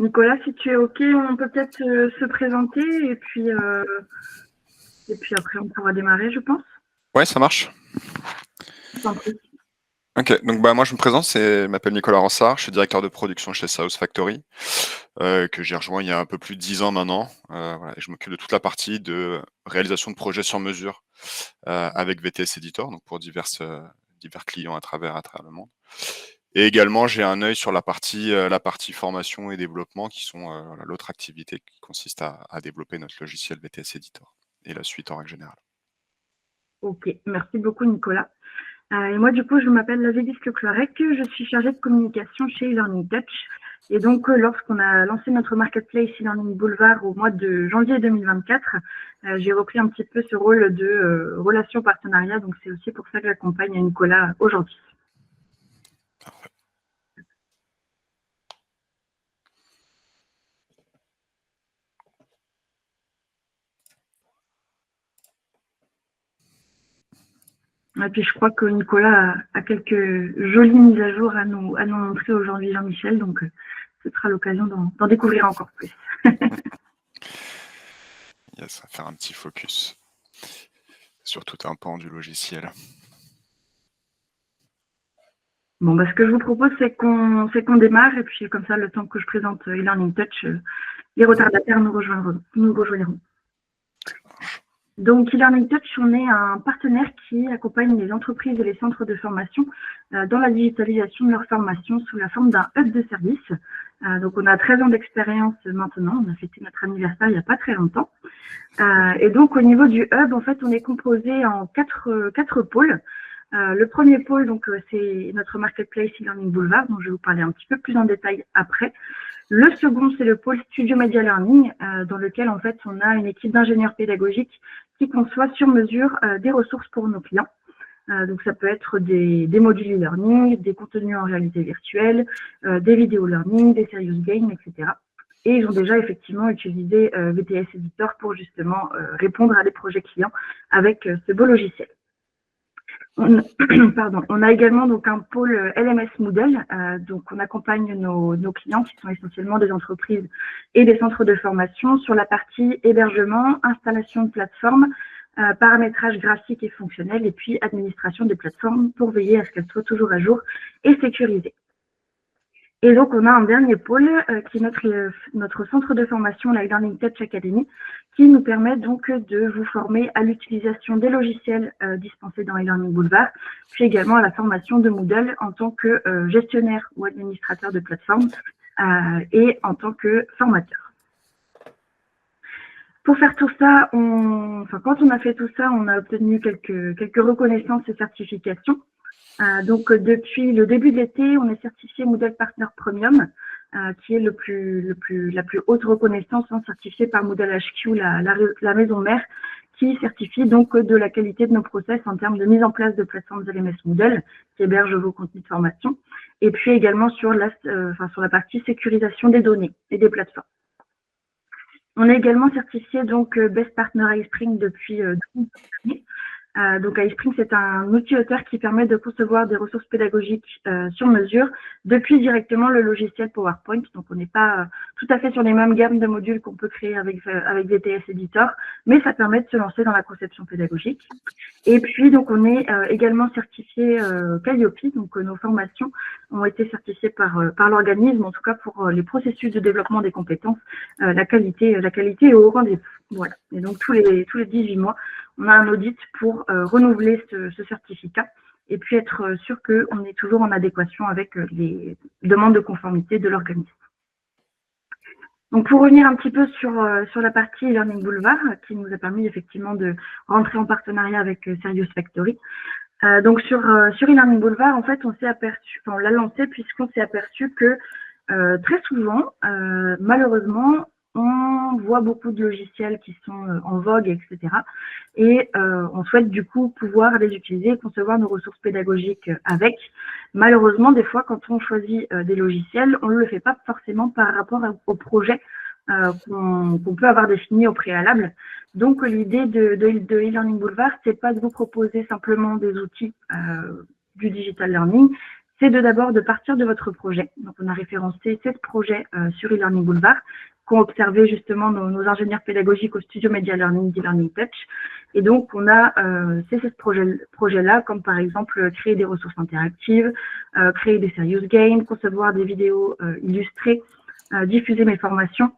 Nicolas, si tu es OK, on peut peut-être se présenter et puis après on pourra démarrer, je pense. Ouais, ça marche. Ok, donc moi je me présente, je m'appelle Nicolas Ransard, je suis directeur de production chez South Factory, que j'ai rejoint il y a un peu plus de 10 ans maintenant. Voilà, et je m'occupe de toute la partie de réalisation de projets sur mesure avec VTS Editor, donc pour divers clients à travers le monde. Et également, j'ai un œil sur la partie formation et développement, qui sont l'autre activité qui consiste à développer notre logiciel VTS Editor et la suite en règle générale. Ok, merci beaucoup Nicolas. Et moi du coup, je m'appelle Végis Leclerc, je suis chargée de communication chez eLearning Touch. Et donc, lorsqu'on a lancé notre marketplace eLearning Boulevard au mois de janvier 2024, j'ai repris un petit peu ce rôle de relation partenariat. Donc, c'est aussi pour ça que j'accompagne Nicolas aujourd'hui. Parfait. Et puis, je crois que Nicolas a quelques jolies mises à jour à nous montrer aujourd'hui, Jean-Michel. Donc, ce sera l'occasion d'en découvrir encore plus. Yes, on va faire un petit focus sur tout un pan du logiciel. Bon, ce que je vous propose, c'est qu'on démarre, et puis comme ça, le temps que je présente eLearning Touch, les retardataires nous rejoindront. Donc, eLearning Touch, on est un partenaire qui accompagne les entreprises et les centres de formation dans la digitalisation de leur formation sous la forme d'un hub de service. Donc, on a 13 ans d'expérience maintenant. On a fêté notre anniversaire il n'y a pas très longtemps. Et donc, au niveau du hub, en fait, on est composé en quatre pôles. Le premier pôle, donc, c'est notre marketplace eLearning Boulevard, dont je vais vous parler un petit peu plus en détail après. Le second, c'est le pôle Studio Media Learning, dans lequel, en fait, on a une équipe d'ingénieurs pédagogiques qui conçoit sur mesure des ressources pour nos clients. Donc, ça peut être des modules e-learning, des contenus en réalité virtuelle, des vidéos learning, des serious games, etc. Et ils ont déjà effectivement utilisé VTS Editor pour justement répondre à des projets clients avec ce beau logiciel. On a également donc un pôle LMS Moodle, donc on accompagne nos clients qui sont essentiellement des entreprises et des centres de formation sur la partie hébergement, installation de plateformes, paramétrage graphique et fonctionnel, et puis administration des plateformes pour veiller à ce qu'elles soient toujours à jour et sécurisées. Et donc, on a un dernier pôle qui est notre centre de formation, la eLearning Touch Academy, qui nous permet donc de vous former à l'utilisation des logiciels dispensés dans eLearning Boulevard, puis également à la formation de Moodle en tant que gestionnaire ou administrateur de plateforme et en tant que formateur. Pour faire tout ça, quand on a fait tout ça, on a obtenu quelques reconnaissances et certifications. Donc, depuis le début de l'été, on est certifié Moodle Partner Premium, qui est la plus haute reconnaissance certifiée par Moodle HQ, la maison mère, qui certifie donc de la qualité de nos process en termes de mise en place de plateformes LMS Moodle, qui hébergent vos contenus de formation, et puis également sur la partie sécurisation des données et des plateformes. On est également certifié donc Best Partner iSpring depuis 12 années. Donc iSpring, c'est un outil auteur qui permet de concevoir des ressources pédagogiques sur mesure depuis directement le logiciel PowerPoint. Donc on n'est pas tout à fait sur les mêmes gammes de modules qu'on peut créer avec VTS Editor, mais ça permet de se lancer dans la conception pédagogique. Et puis donc on est également certifié Calliope, donc nos formations ont été certifiées par l'organisme, en tout cas pour les processus de développement des compétences, la qualité est au rendez-vous. Voilà. Et donc tous les 18 mois, on a un audit pour renouveler ce certificat et puis être sûr qu'on est toujours en adéquation avec les demandes de conformité de l'organisme. Donc pour revenir un petit peu sur la partie eLearning Boulevard, qui nous a permis effectivement de rentrer en partenariat avec Serious Factory. Donc sur eLearning Boulevard, en fait, on l'a lancé puisqu'on s'est aperçu que très souvent, malheureusement, on voit beaucoup de logiciels qui sont en vogue, etc. Et on souhaite du coup pouvoir les utiliser et concevoir nos ressources pédagogiques avec. Malheureusement, des fois, quand on choisit des logiciels, on ne le fait pas forcément par rapport au projet qu'on peut avoir défini au préalable. Donc, l'idée de eLearning Boulevard, c'est pas de vous proposer simplement des outils du digital learning, c'est d'abord de partir de votre projet. Donc, on a référencé 16 projets sur e-learning Boulevard qu'ont observé justement nos ingénieurs pédagogiques au studio Media Learning d'e-learning Touch. Et donc, on a ces 16 projets-là, comme par exemple créer des ressources interactives, créer des serious games, concevoir des vidéos illustrées, diffuser mes formations,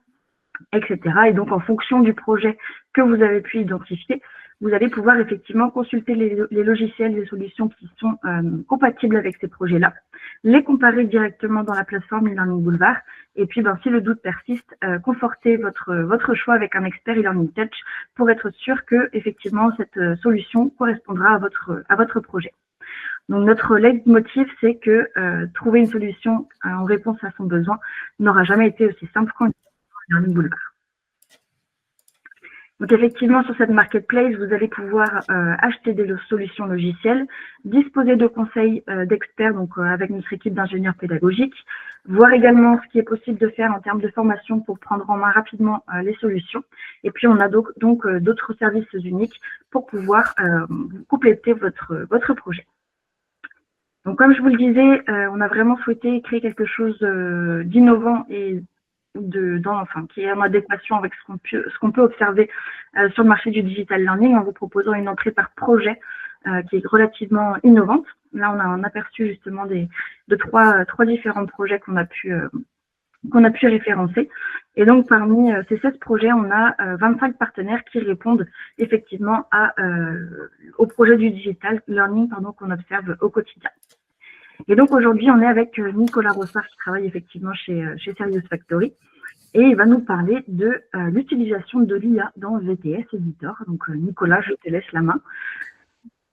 etc. Et donc, en fonction du projet que vous avez pu identifier, vous allez pouvoir effectivement consulter les logiciels, les solutions qui sont compatibles avec ces projets-là, les comparer directement dans la plateforme e-learning Boulevard, et puis si le doute persiste, conforter votre choix avec un expert e-learning Touch pour être sûr que effectivement cette solution correspondra à votre projet. Donc notre leitmotiv, c'est que trouver une solution en réponse à son besoin n'aura jamais été aussi simple qu'en e-learning Boulevard. Donc effectivement, sur cette marketplace, vous allez pouvoir acheter des solutions logicielles, disposer de conseils d'experts, donc avec notre équipe d'ingénieurs pédagogiques, voir également ce qui est possible de faire en termes de formation pour prendre en main rapidement les solutions. Et puis on a donc d'autres services uniques pour pouvoir compléter votre projet. Donc comme je vous le disais, on a vraiment souhaité créer quelque chose d'innovant et qui est en adéquation avec ce qu'on peut observer sur le marché du digital learning en vous proposant une entrée par projet qui est relativement innovante. Là, on a un aperçu justement de trois différents projets qu'on a pu référencer. Et donc, parmi ces 16 projets, on a 25 partenaires qui répondent effectivement au projet du digital learning qu'on observe au quotidien. Et donc, aujourd'hui, on est avec Nicolas Rossard qui travaille effectivement chez Serious Factory. Et il va nous parler de l'utilisation de l'IA dans VTS Editor. Donc, Nicolas, je te laisse la main.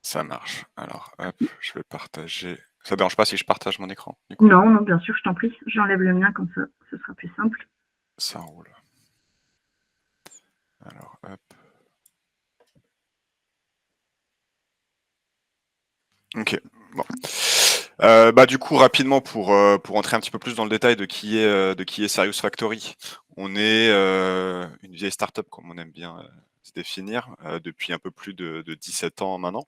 Ça marche. Alors, hop, je vais partager. Ça ne dérange pas si je partage mon écran? Non, non, bien sûr, je t'en prie. J'enlève le mien, comme ça, ce sera plus simple. Ça roule. Alors, hop. Ok, bon. Du coup, rapidement, pour entrer un petit peu plus dans le détail de qui est Serious Factory, on est une vieille startup, comme on aime bien se définir, depuis un peu plus de 17 ans maintenant,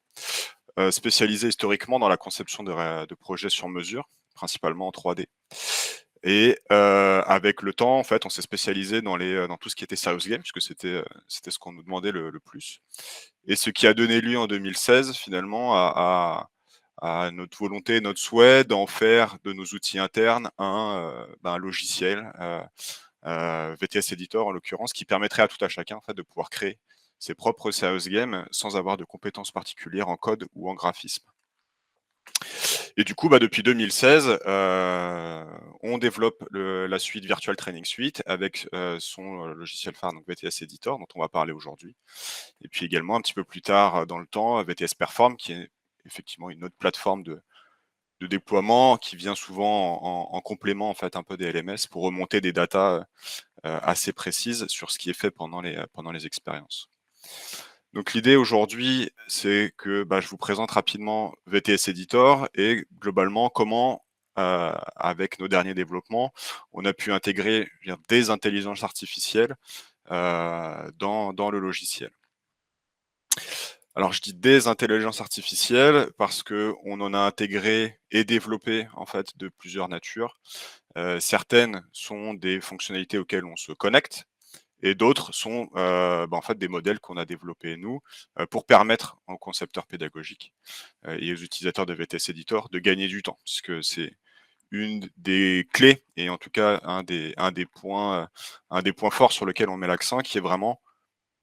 spécialisée historiquement dans la conception de projets sur mesure, principalement en 3D. Et avec le temps, en fait, on s'est spécialisé dans tout ce qui était serious game, puisque c'était ce qu'on nous demandait le plus. Et ce qui a donné lieu en 2016, finalement, à notre volonté, notre souhait d'en faire de nos outils internes un logiciel, VTS Editor en l'occurrence, qui permettrait à tout à chacun en fait, de pouvoir créer ses propres serious games sans avoir de compétences particulières en code ou en graphisme. Et du coup, depuis 2016, on développe la suite Virtual Training Suite avec son logiciel phare, donc VTS Editor, dont on va parler aujourd'hui. Et puis également, un petit peu plus tard dans le temps, VTS Perform, qui est effectivement une autre plateforme de déploiement qui vient souvent en complément en fait un peu des LMS pour remonter des datas assez précises sur ce qui est fait pendant les expériences. Donc l'idée aujourd'hui, c'est que je vous présente rapidement VTS Editor et globalement comment, avec nos derniers développements, on a pu intégrer des intelligences artificielles dans le logiciel. Alors je dis des intelligences artificielles parce qu'on en a intégré et développé en fait de plusieurs natures. Certaines sont des fonctionnalités auxquelles on se connecte et d'autres sont en fait des modèles qu'on a développés nous pour permettre aux concepteurs pédagogiques et aux utilisateurs de VTS Editor de gagner du temps, puisque c'est une des clés et en tout cas un des points forts sur lequel on met l'accent, qui est vraiment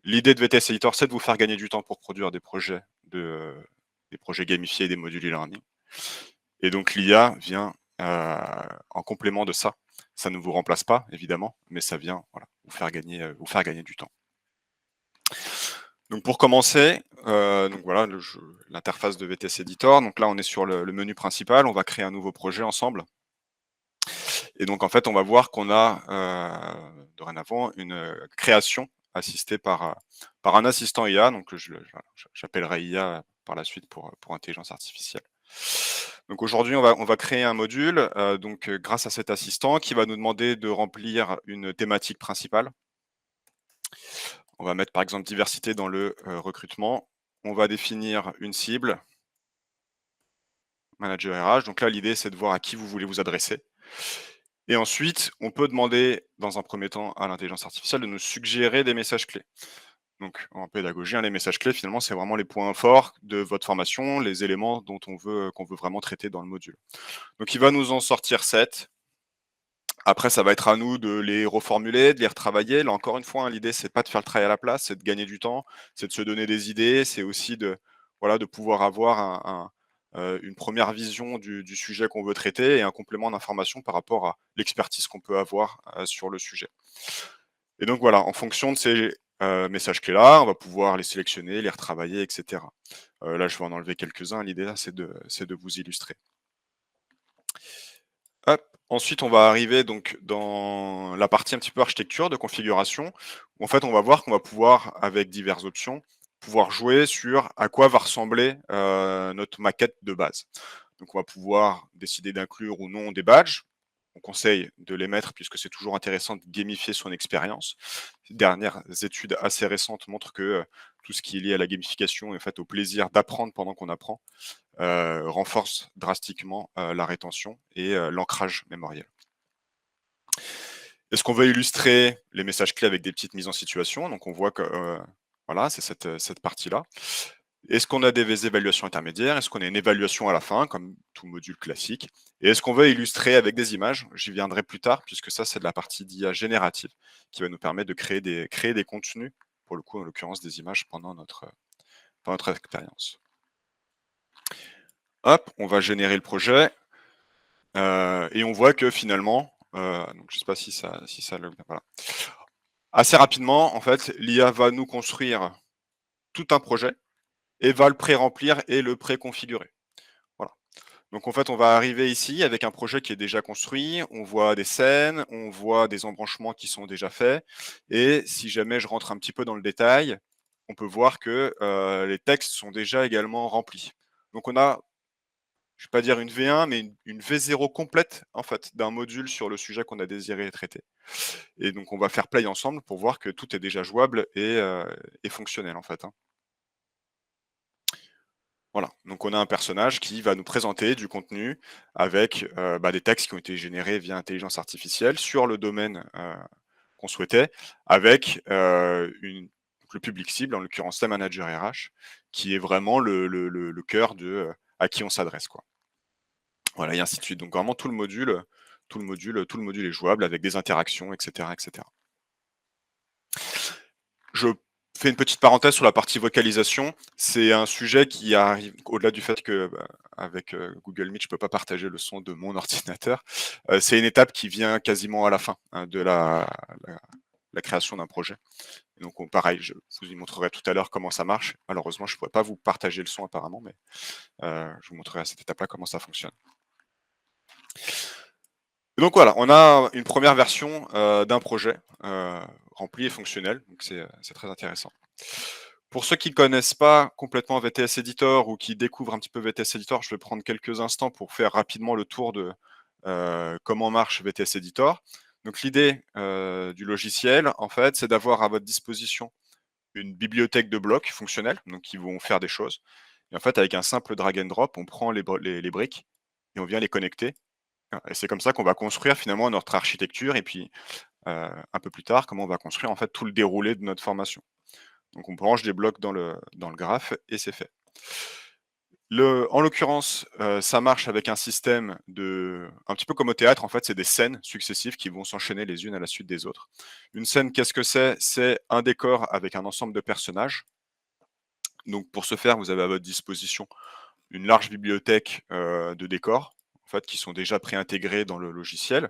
l'idée de VTS Editor, c'est de vous faire gagner du temps pour produire des projets gamifiés et des modules e-learning. Et donc l'IA vient en complément de ça. Ça ne vous remplace pas, évidemment, mais ça vient vous faire gagner du temps. Donc pour commencer, l'interface de VTS Editor. Donc là, on est sur le menu principal. On va créer un nouveau projet ensemble. Et donc en fait, on va voir qu'on a dorénavant une création assistée par un assistant IA. Donc j'appellerai IA par la suite pour intelligence artificielle. Donc aujourd'hui, on va créer un module grâce à cet assistant qui va nous demander de remplir une thématique principale. On va mettre par exemple diversité dans le recrutement. On va définir une cible. manager RH. Donc là, l'idée, c'est de voir à qui vous voulez vous adresser. Et ensuite, on peut demander, dans un premier temps, à l'intelligence artificielle de nous suggérer des messages clés. Donc, en pédagogie, les messages clés, finalement, c'est vraiment les points forts de votre formation, les éléments dont qu'on veut vraiment traiter dans le module. Donc, il va nous en sortir 7. Après, ça va être à nous de les reformuler, de les retravailler. Là, encore une fois, l'idée, c'est pas de faire le travail à la place, c'est de gagner du temps, c'est de se donner des idées, c'est aussi de pouvoir avoir une première vision du sujet qu'on veut traiter et un complément d'information par rapport à l'expertise qu'on peut avoir sur le sujet. Et donc voilà, en fonction de ces messages clés-là, on va pouvoir les sélectionner, les retravailler, etc. Là, je vais en enlever quelques-uns. L'idée, là, c'est de vous illustrer. Hop. Ensuite, on va arriver donc dans la partie un petit peu architecture de configuration, où en fait, on va voir qu'on va pouvoir, avec diverses options, pouvoir jouer sur à quoi va ressembler notre maquette de base. Donc, on va pouvoir décider d'inclure ou non des badges. On conseille de les mettre puisque c'est toujours intéressant de gamifier son expérience. Les dernières études assez récentes montrent que tout ce qui est lié à la gamification et en fait, au plaisir d'apprendre pendant qu'on apprend renforce drastiquement la rétention et l'ancrage mémoriel. Est-ce qu'on veut illustrer les messages clés avec des petites mises en situation? Donc on voit que voilà, c'est cette partie-là. Est-ce qu'on a des évaluations intermédiaires? Est-ce qu'on a une évaluation à la fin, comme tout module classique? Et est-ce qu'on veut illustrer avec des images? J'y viendrai plus tard, puisque ça, c'est de la partie d'IA générative, qui va nous permettre de créer des contenus, pour le coup, en l'occurrence des images, pendant notre expérience. Hop, on va générer le projet. Et on voit que finalement, donc je ne sais pas si ça le voilà. Assez rapidement, en fait, l'IA va nous construire tout un projet et va le pré-remplir et le pré-configurer. Voilà. Donc en fait, on va arriver ici avec un projet qui est déjà construit, on voit des scènes, on voit des embranchements qui sont déjà faits et si jamais je rentre un petit peu dans le détail, on peut voir que, les textes sont déjà également remplis. Donc on a, je ne vais pas dire une V1, mais une V0 complète, en fait, d'un module sur le sujet qu'on a désiré traiter. Et donc, on va faire play ensemble pour voir que tout est déjà jouable et fonctionnel, en fait, hein. Voilà, donc on a un personnage qui va nous présenter du contenu avec des textes qui ont été générés via intelligence artificielle sur le domaine qu'on souhaitait, avec le public cible, en l'occurrence la manager RH, qui est vraiment le cœur de à qui on s'adresse, quoi. Voilà, et ainsi de suite. Donc vraiment tout le module est jouable avec des interactions, et cetera, et cetera. Je fais une petite parenthèse sur la partie vocalisation. C'est un sujet qui arrive au-delà du fait que, avec, Google Meet, je peux pas partager le son de mon ordinateur. C'est une étape qui vient quasiment à la fin, hein, de la création d'un projet. Donc pareil, je vous y montrerai tout à l'heure comment ça marche. Malheureusement, je pourrais pas vous partager le son apparemment, mais, je vous montrerai à cette étape-là comment ça fonctionne. Et donc voilà, on a une première version d'un projet rempli et fonctionnel, donc c'est très intéressant. Pour ceux qui ne connaissent pas complètement VTS Editor ou qui découvrent un petit peu VTS Editor, je vais prendre quelques instants pour faire rapidement le tour de comment marche VTS Editor. Donc l'idée du logiciel, en fait, c'est d'avoir à votre disposition une bibliothèque de blocs fonctionnels, donc qui vont faire des choses. Et en fait, avec un simple drag and drop, on prend les briques et on vient les connecter. Et c'est comme ça qu'on va construire finalement notre architecture et puis un peu plus tard, comment on va construire en fait tout le déroulé de notre formation. Donc on branche des blocs dans le graphe et c'est fait. En l'occurrence, ça marche avec un système un petit peu comme au théâtre, en fait, c'est des scènes successives qui vont s'enchaîner les unes à la suite des autres. Une scène, qu'est-ce que c'est? C'est un décor avec un ensemble de personnages. Donc pour ce faire, vous avez à votre disposition une large bibliothèque de décors, en fait, qui sont déjà préintégrés dans le logiciel,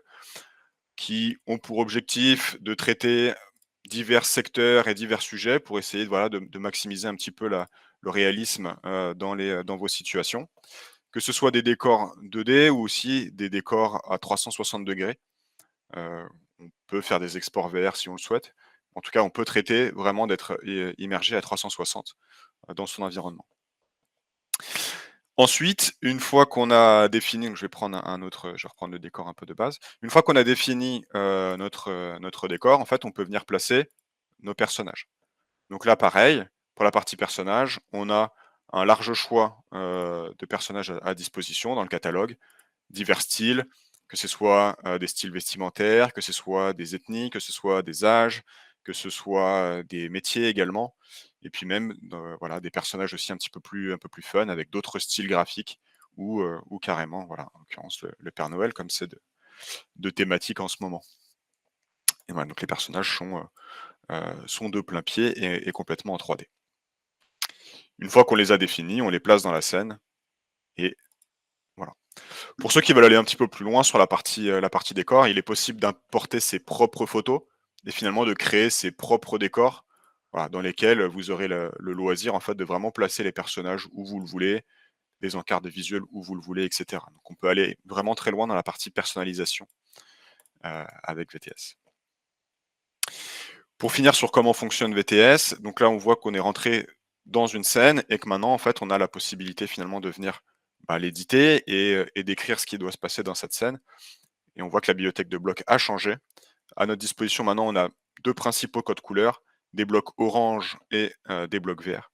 qui ont pour objectif de traiter divers secteurs et divers sujets pour essayer voilà, de maximiser un petit peu le réalisme dans vos situations. Que ce soit des décors 2D ou aussi des décors à 360 degrés. On peut faire des exports VR si on le souhaite. En tout cas, on peut traiter vraiment d'être immergé à 360 dans son environnement. Ensuite, une fois qu'on a défini, donc je vais prendre je vais reprendre le décor un peu de base. Une fois qu'on a défini notre décor, en fait, on peut venir placer nos personnages. Donc là, pareil, pour la partie personnage, on a un large choix de personnages à disposition dans le catalogue, divers styles, que ce soit des styles vestimentaires, que ce soit des ethnies, que ce soit des âges, que ce soit des métiers également, et puis même voilà, des personnages aussi un peu plus fun avec d'autres styles graphiques ou carrément, voilà, en l'occurrence le Père Noël comme c'est de thématique en ce moment. Et voilà, donc les personnages sont de plein pied et complètement en 3D. Une fois qu'on les a définis, on les place dans la scène et voilà. Pour ceux qui veulent aller un petit peu plus loin sur la partie décor, il est possible d'importer ses propres photos et finalement de créer ses propres décors, voilà, dans lesquels vous aurez le loisir en fait de vraiment placer les personnages où vous le voulez, les encarts visuels où vous le voulez, et cetera. Donc on peut aller vraiment très loin dans la partie personnalisation avec VTS. Pour finir sur comment fonctionne VTS, donc là on voit qu'on est rentré dans une scène et que maintenant en fait on a la possibilité finalement de venir l'éditer et d'écrire ce qui doit se passer dans cette scène. Et on voit que la bibliothèque de blocs a changé. À notre disposition maintenant on a deux principaux codes couleurs, des blocs orange et des blocs verts.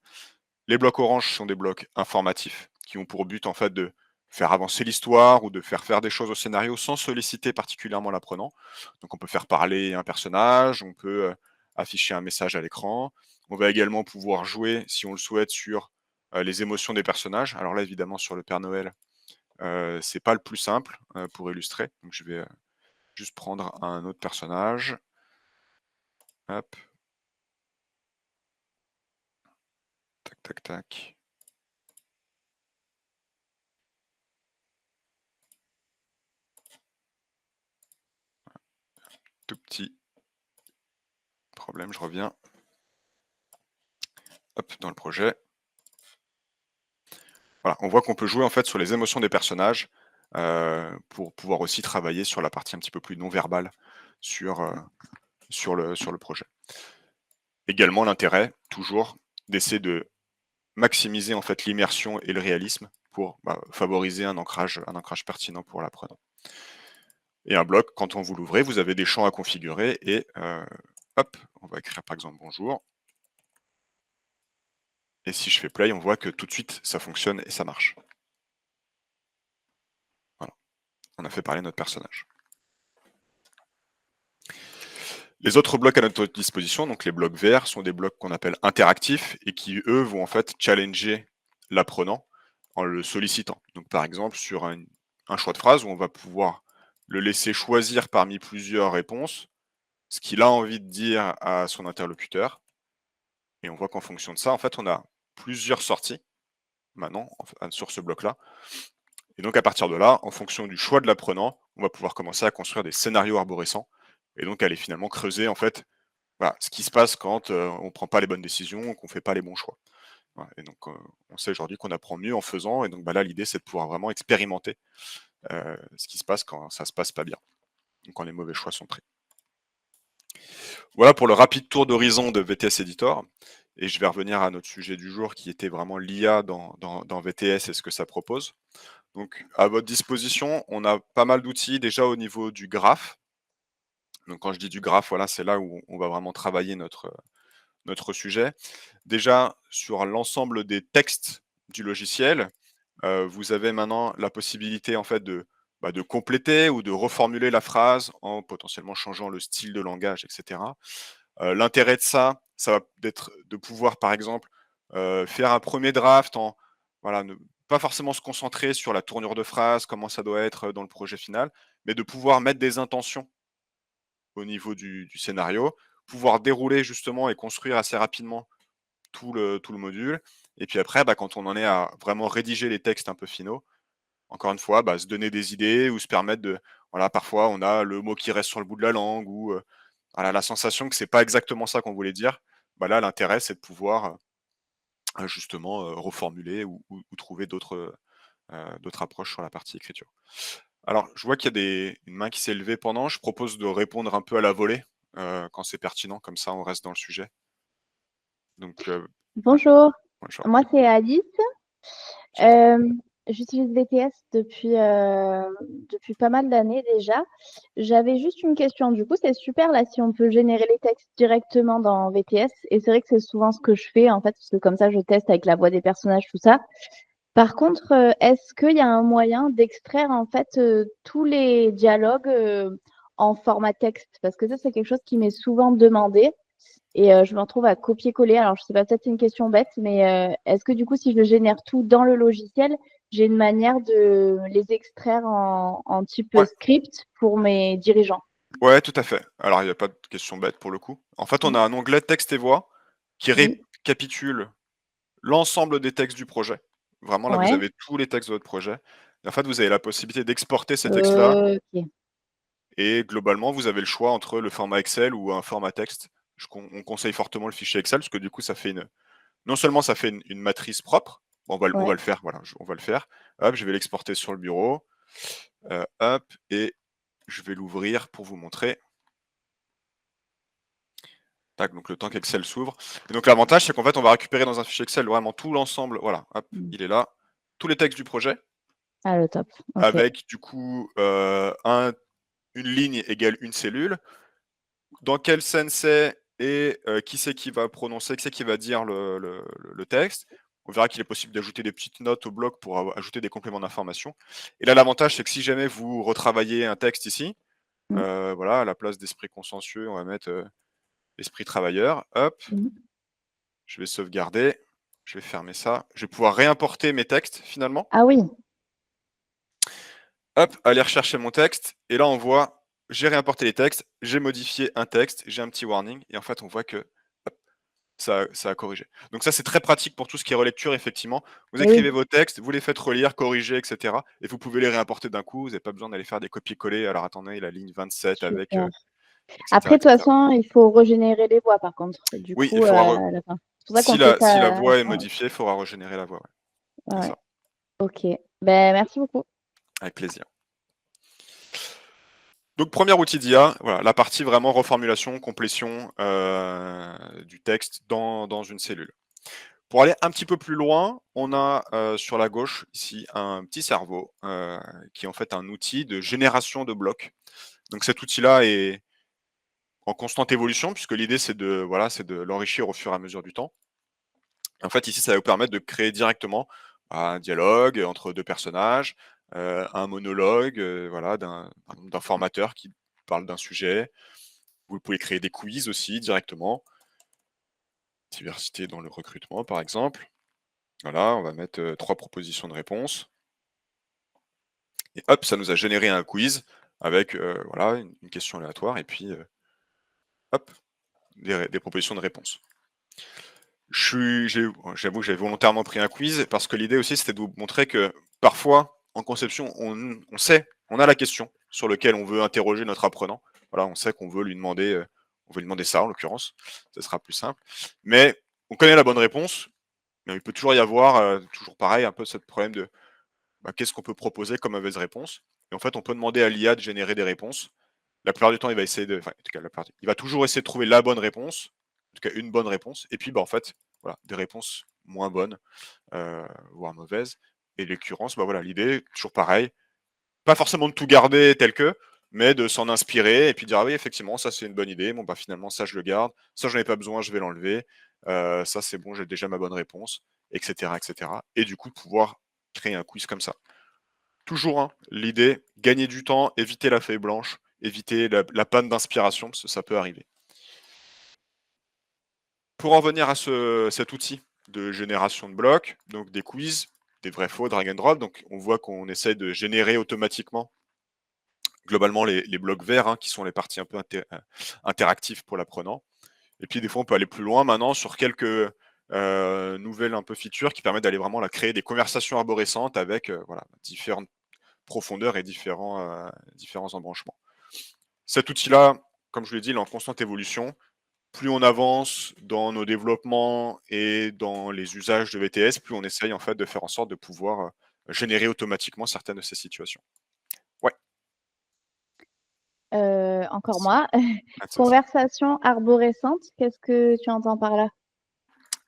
Les blocs orange sont des blocs informatifs qui ont pour but en fait de faire avancer l'histoire ou de faire des choses au scénario sans solliciter particulièrement l'apprenant. Donc on peut faire parler un personnage, on peut afficher un message à l'écran. On va également pouvoir jouer, si on le souhaite, sur les émotions des personnages. Alors là, évidemment, sur le Père Noël, c'est pas le plus simple pour illustrer. Donc je vais juste prendre un autre personnage. Hop. Tac, tac, tac. Tout petit problème, je reviens. Hop, dans le projet. Voilà, on voit qu'on peut jouer en fait sur les émotions des personnages pour pouvoir aussi travailler sur la partie un petit peu plus non verbale sur, sur le projet. Également l'intérêt, toujours, d'essayer de maximiser en fait l'immersion et le réalisme pour favoriser un ancrage pertinent pour l'apprenant. Et un bloc, quand on vous l'ouvrez, vous avez des champs à configurer et hop, on va écrire par exemple bonjour. Et si je fais play, on voit que tout de suite ça fonctionne et ça marche. Voilà, on a fait parler notre personnage. Les autres blocs à notre disposition, donc les blocs verts, sont des blocs qu'on appelle interactifs et qui, eux, vont en fait challenger l'apprenant en le sollicitant. Donc par exemple, sur un choix de phrase où on va pouvoir le laisser choisir parmi plusieurs réponses ce qu'il a envie de dire à son interlocuteur. Et on voit qu'en fonction de ça, en fait, on a plusieurs sorties maintenant sur ce bloc-là. Et donc à partir de là, en fonction du choix de l'apprenant, on va pouvoir commencer à construire des scénarios arborescents et donc aller finalement creuser en fait ce qui se passe quand on ne prend pas les bonnes décisions, qu'on ne fait pas les bons choix. Voilà, et donc on sait aujourd'hui qu'on apprend mieux en faisant, et donc là l'idée c'est de pouvoir vraiment expérimenter ce qui se passe quand ça se passe pas bien, donc quand les mauvais choix sont pris. Voilà pour le rapide tour d'horizon de VTS Editor, et je vais revenir à notre sujet du jour qui était vraiment l'IA dans VTS et ce que ça propose. Donc à votre disposition, on a pas mal d'outils déjà au niveau du graphe. Donc quand je dis du graphe, voilà, c'est là où on va vraiment travailler notre sujet. Déjà, sur l'ensemble des textes du logiciel, vous avez maintenant la possibilité en fait de compléter ou de reformuler la phrase en potentiellement changeant le style de langage, et cetera. L'intérêt de ça, ça va être de pouvoir, par exemple, faire un premier draft en voilà, ne pas forcément se concentrer sur la tournure de phrase, comment ça doit être dans le projet final, mais de pouvoir mettre des intentions au niveau du scénario, pouvoir dérouler justement et construire assez rapidement tout le module. Et puis après, quand on en est à vraiment rédiger les textes un peu finaux, encore une fois, se donner des idées ou se permettre de voilà, parfois on a le mot qui reste sur le bout de la langue ou voilà, la sensation que c'est pas exactement ça qu'on voulait dire. Là, l'intérêt, c'est de pouvoir justement reformuler ou trouver d'autres approches sur la partie écriture. Alors, je vois qu'il y a une main qui s'est levée pendant. Je propose de répondre un peu à la volée quand c'est pertinent, comme ça on reste dans le sujet. Donc, Bonjour, bonjour. moi c'est Alice. Super. j'utilise VTS depuis pas mal d'années déjà. J'avais juste une question. Du coup, c'est super là si on peut générer les textes directement dans VTS. Et c'est vrai que c'est souvent ce que je fais en fait, parce que comme ça, je teste avec la voix des personnages, tout ça. Par contre, est-ce qu'il y a un moyen d'extraire en fait tous les dialogues en format texte? Parce que ça, c'est quelque chose qui m'est souvent demandé. Et je me retrouve à copier-coller. Alors, je sais pas, peut-être c'est une question bête, mais est-ce que du coup, si je génère tout dans le logiciel, j'ai une manière de les extraire en type Ouais, script pour mes dirigeants? ouais, tout à fait. Alors, il y a pas de question bête pour le coup. En fait, on Mm. a un onglet texte et voix qui Oui, récapitule l'ensemble des textes du projet. Vraiment, là, vous ouais. avez tous les textes de votre projet. Et en fait, vous avez la possibilité d'exporter ces textes-là Ok. et globalement, vous avez le choix entre le format Excel ou un format texte. On conseille fortement le fichier Excel parce que du coup, ça fait non seulement ça fait une matrice propre, bon, on va Ouais. le faire, voilà, on va le faire. Hop, je vais l'exporter sur le bureau. Hop, et je vais l'ouvrir pour vous montrer. Tac, donc le temps qu'Excel s'ouvre. Et donc l'avantage, c'est qu'en fait, on va récupérer dans un fichier Excel vraiment tout l'ensemble. Voilà, hop, Mm. il est là. Tous les textes du projet, Ah, le top. Ok. avec du coup une ligne égale une cellule. Dans quelle scène c'est et qui c'est qui va prononcer, qui c'est qui va dire le texte. On verra qu'il est possible d'ajouter des petites notes au bloc pour ajouter des compléments d'information. Et là, l'avantage, c'est que si jamais vous retravaillez un texte ici, Mm. voilà, à la place d'esprit consciencieux, on va mettre esprit travailleur. Hop, Mm. je vais sauvegarder. Je vais fermer ça. Je vais pouvoir réimporter mes textes finalement. Ah oui. Hop, aller rechercher mon texte. Et là, on voit, j'ai réimporté les textes, j'ai modifié un texte, j'ai un petit warning. Et en fait, on voit que hop, ça a corrigé. Donc ça, c'est très pratique pour tout ce qui est relecture, effectivement. Vous Oui. écrivez vos textes, vous les faites relire, corriger, etc. Et vous pouvez les réimporter d'un coup. Vous n'avez pas besoin d'aller faire des copier-coller. Alors attendez, la ligne 27 avec, Super. etc., Après, de toute etc. façon, il faut régénérer les voix, par contre. Du Oui, coup, à la fin. C'est pour ça qu'on fait si la ça. voix est Ouais, modifiée, il faudra régénérer la voix. Ouais. C'est ouais. ça, Ok. Ben, merci beaucoup. avec plaisir. Donc, premier outil d'IA, voilà, la partie vraiment reformulation, complétion du texte dans une cellule. Pour aller un petit peu plus loin, on a sur la gauche ici un petit cerveau qui est en fait un outil de génération de blocs. Donc cet outil-là est en constante évolution puisque l'idée c'est de voilà, c'est de l'enrichir au fur et à mesure du temps. En fait, ici, ça va vous permettre de créer directement un dialogue entre deux personnages, un monologue, voilà, par exemple, d'un formateur qui parle d'un sujet. Vous pouvez créer des quiz aussi directement. Diversité dans le recrutement, par exemple. Voilà, on va mettre 3 propositions de réponse. Et hop, ça nous a généré un quiz avec voilà, une question aléatoire et puis hop, des propositions de réponse. J'avoue que j'avais volontairement pris un quiz parce que l'idée aussi c'était de vous montrer que parfois en conception on sait, on a la question sur laquelle on veut interroger notre apprenant. Voilà, on sait qu'on veut on veut lui demander ça en l'occurrence, ce sera plus simple. Mais on connaît la bonne réponse, mais il peut toujours y avoir toujours pareil un peu ce problème de qu'est-ce qu'on peut proposer comme mauvaise réponse. Et en fait, on peut demander à l'IA de générer des réponses. La plupart du temps, il va essayer de, enfin, en tout cas, il va toujours essayer de trouver la bonne réponse, en tout cas une bonne réponse. Et puis, en fait, voilà, des réponses moins bonnes, voire mauvaises. Et l'occurrence, voilà, l'idée, toujours pareil, pas forcément de tout garder tel que, mais de s'en inspirer et puis dire ah oui, effectivement, ça c'est une bonne idée. Bon, finalement, ça je le garde. Ça, j'en ai pas besoin, je vais l'enlever. Ça, c'est bon, j'ai déjà ma bonne réponse, etc., etc. Et du coup, de pouvoir créer un quiz comme ça. Toujours, hein, l'idée, gagner du temps, éviter la feuille blanche, éviter la panne d'inspiration, parce que ça peut arriver. Pour en venir à cet outil de génération de blocs, donc des quiz, des vrais faux, drag and drop, donc on voit qu'on essaie de générer automatiquement globalement les blocs verts, hein, qui sont les parties un peu interactives pour l'apprenant. Et puis des fois, on peut aller plus loin maintenant sur quelques nouvelles un peu features qui permettent d'aller vraiment créer des conversations arborescentes avec voilà, différentes profondeurs et différents embranchements. Cet outil-là, comme je l'ai dit, il est en constante évolution. Plus on avance dans nos développements et dans les usages de VTS, plus on essaye en fait de faire en sorte de pouvoir générer automatiquement certaines de ces situations. Ouais, Encore moi. pas de souci. Conversation arborescente, qu'est-ce que tu entends par là?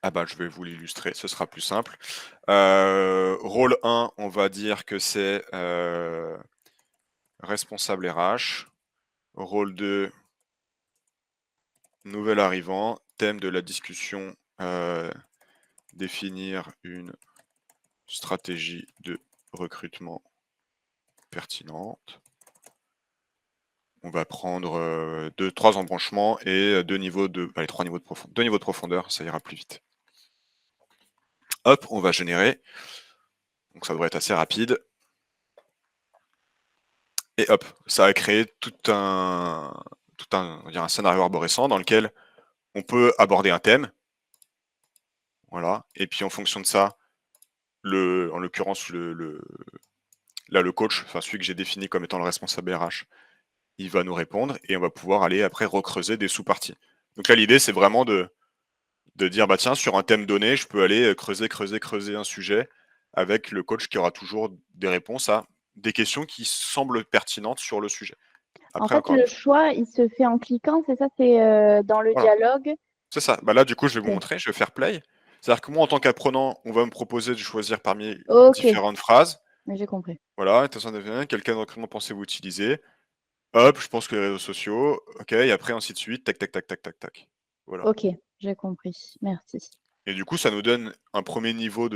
Ah bah, je vais vous l'illustrer, ce sera plus simple. Rôle 1, on va dire que c'est responsable RH. Rôle 2, nouvel arrivant. Thème de la discussion, définir une stratégie de recrutement pertinente. On va prendre 3 embranchements et 2 niveaux allez, 3 niveaux de profondeur. 2 niveaux de profondeur, ça ira plus vite. Hop, on va générer. Donc ça devrait être assez rapide. Et hop, ça a créé tout un on va dire un scénario arborescent dans lequel on peut aborder un thème. Voilà. Et puis en fonction de ça, en l'occurrence, là, le coach, enfin celui que j'ai défini comme étant le responsable RH, il va nous répondre et on va pouvoir aller après recreuser des sous-parties. Donc là, l'idée, c'est vraiment de dire, bah tiens, sur un thème donné, je peux aller creuser un sujet avec le coach qui aura toujours des réponses à des questions qui semblent pertinentes sur le sujet. En Après, fait, encore le une fois, choix, il se fait en cliquant, c'est ça? C'est dans le voilà, dialogue? c'est ça. Bah là, du coup, je vais vous Ok, montrer, je vais faire play. C'est-à-dire que moi, en tant qu'apprenant, on va me proposer de choisir parmi ok, différentes phrases. j'ai compris. Voilà, attention, quelqu'un de recrutement pensez-vous utiliser? Hop, je pense que les réseaux sociaux, ok, et après, ainsi de suite, tac, tac, tac, tac, tac, tac. Voilà. Ok, j'ai compris. Merci. Et du coup, ça nous donne un premier niveau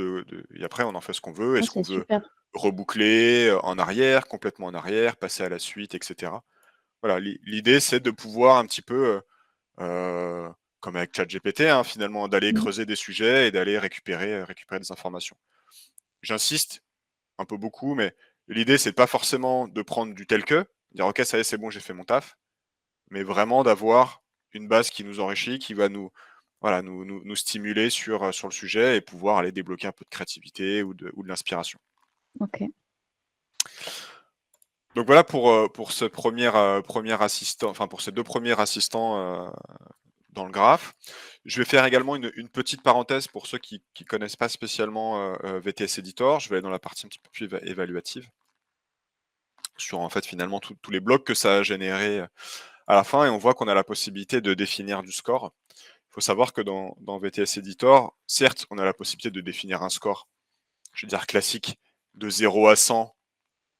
et après, on en fait ce qu'on veut. Ah, Est-ce qu'on c'est veut super. reboucler en arrière, complètement en arrière, passer à la suite, etc. Voilà, l'idée, c'est de pouvoir un petit peu, comme avec ChatGPT, hein, finalement, d'aller Mm. creuser des sujets et d'aller récupérer des informations. J'insiste un peu beaucoup, mais l'idée, c'est pas forcément de prendre du tel que, dire ok, ça y est, c'est bon, j'ai fait mon taf, mais vraiment d'avoir une base qui nous enrichit, qui va voilà, nous stimuler sur le sujet et pouvoir aller débloquer un peu de créativité ou de l'inspiration. Ok. Donc voilà pour ce premier assistant, enfin pour ces 2 premiers assistants dans le graphe. Je vais faire également une petite parenthèse pour ceux qui connaissent pas spécialement VTS Editor. Je vais aller dans la partie un petit peu plus évaluative sur en fait finalement tous les blocs que ça a généré à la fin et on voit qu'on a la possibilité de définir du score. Il faut savoir que dans VTS Editor, certes, on a la possibilité de définir un score, je veux dire classique, de 0 à 100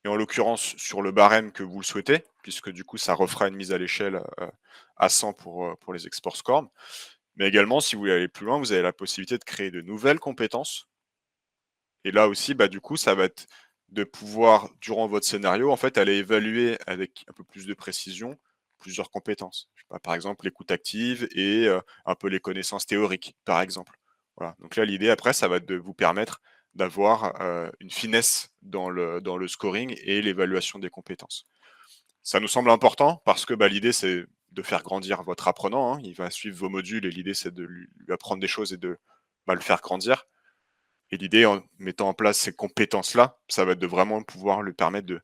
et en l'occurrence sur le barème que vous le souhaitez, puisque du coup ça refera une mise à l'échelle à 100 pour les exports SCORM. Mais également, si vous voulez aller plus loin, vous avez la possibilité de créer de nouvelles compétences. Et là aussi, bah, du coup, ça va être de pouvoir, durant votre scénario, en fait, aller évaluer avec un peu plus de précision plusieurs compétences. Je sais pas, par exemple, l'écoute active et un peu les connaissances théoriques, par exemple. Voilà. Donc là, l'idée après, ça va être de vous permettre d'avoir une finesse dans le scoring et l'évaluation des compétences. Ça nous semble important parce que bah, l'idée, c'est de faire grandir votre apprenant, hein. Il va suivre vos modules et l'idée, c'est de lui apprendre des choses et de bah, le faire grandir. Et l'idée, en mettant en place ces compétences-là, ça va être de vraiment pouvoir lui permettre de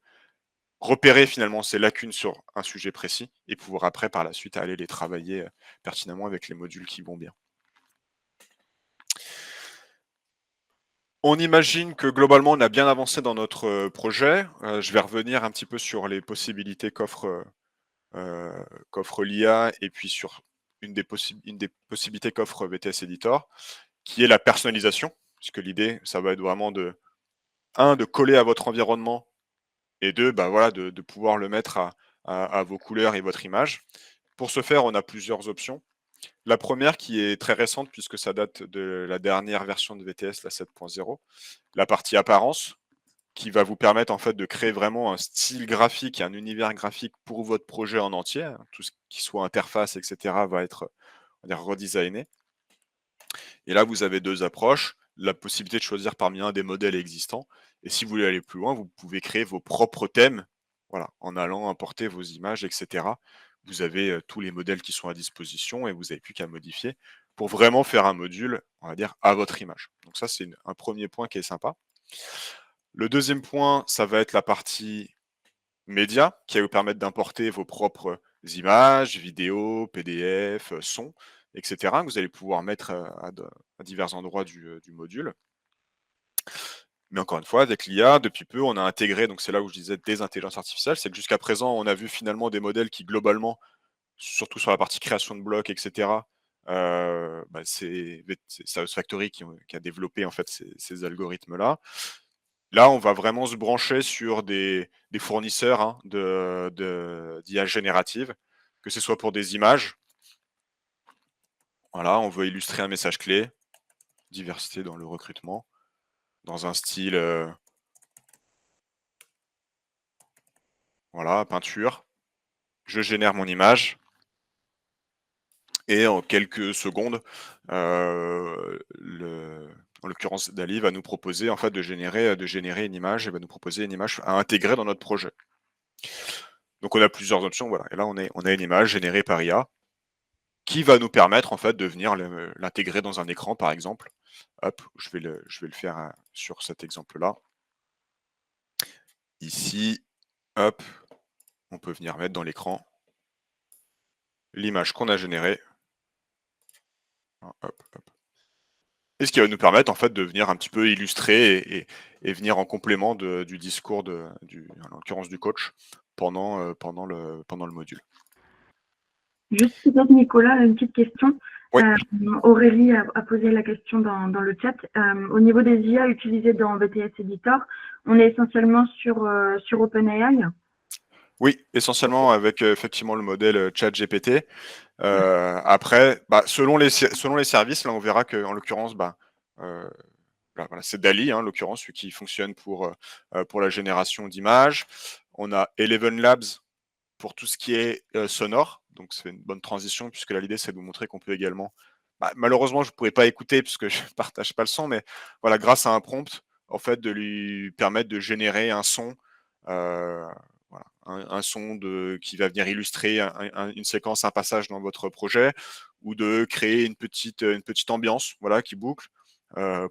repérer finalement ses lacunes sur un sujet précis et pouvoir après, par la suite, aller les travailler pertinemment avec les modules qui vont bien. On imagine que globalement, on a bien avancé dans notre projet. Je vais revenir un petit peu sur les possibilités qu'offre l'IA et puis sur une des possibilités qu'offre VTS Editor, qui est la personnalisation, puisque l'idée, ça va être vraiment de coller à votre environnement et bah, voilà, de pouvoir le mettre à vos couleurs et votre image. Pour ce faire, on a plusieurs options. La première qui est très récente puisque ça date de la dernière version de VTS, la 7.0, la partie apparence, qui va vous permettre en fait de créer vraiment un style graphique et un univers graphique pour votre projet en entier. Tout ce qui soit interface, etc. va être, on va dire, redesigné. Et là, vous avez 2 approches, la possibilité de choisir parmi un des modèles existants. Et si vous voulez aller plus loin, vous pouvez créer vos propres thèmes, voilà, en allant importer vos images, etc. Vous avez tous les modèles qui sont à disposition et vous n'avez plus qu'à modifier pour vraiment faire un module, on va dire, à votre image. Donc ça, c'est un premier point qui est sympa. Le deuxième point, ça va être la partie média, qui va vous permettre d'importer vos propres images, vidéos, PDF, sons, etc., que vous allez pouvoir mettre à divers endroits du module. Mais encore une fois, avec l'IA, depuis peu, on a intégré, donc c'est là où je disais des intelligences artificielles, c'est que jusqu'à présent, on a vu finalement des modèles qui, globalement, surtout sur la partie création de blocs, etc., c'est Satisfactory qui a développé en fait ces algorithmes-là. Là, on va vraiment se brancher sur des fournisseurs hein, d'IA générative, que ce soit pour des images. Voilà, on veut illustrer un message clé, diversité dans le recrutement, dans un style, voilà, peinture. Je génère mon image. Et en quelques secondes, en l'occurrence DALL-E va nous proposer en fait de générer une image et va nous proposer une image à intégrer dans notre projet. Donc on a plusieurs options, voilà. Et là on a une image générée par IA qui va nous permettre en fait de venir l'intégrer dans un écran par exemple. Hop, je vais le faire sur cet exemple-là. Ici, hop, on peut venir mettre dans l'écran l'image qu'on a générée. Hop, hop. Et ce qui va nous permettre en fait de venir un petit peu illustrer et venir en complément du discours en l'occurrence du coach pendant le module. Juste peut-être, Nicolas, une petite question. Oui. Aurélie a posé la question dans le chat. Au niveau des IA utilisées dans VTS Editor, on est essentiellement sur OpenAI? Oui, essentiellement avec effectivement le modèle ChatGPT. Après, selon les services, là on verra qu'en l'occurrence, voilà, c'est DALL-E, en l'occurrence, celui qui fonctionne pour la génération d'images. On a Eleven Labs pour tout ce qui est sonore. Donc c'est une bonne transition puisque là l'idée c'est de vous montrer qu'on peut également. Malheureusement je ne pourrais pas écouter puisque je ne partage pas le son, mais voilà, grâce à un prompt, en fait, de lui permettre de générer un son, voilà, un son qui va venir illustrer une séquence, un passage dans votre projet, ou de créer une petite ambiance, voilà, qui boucle.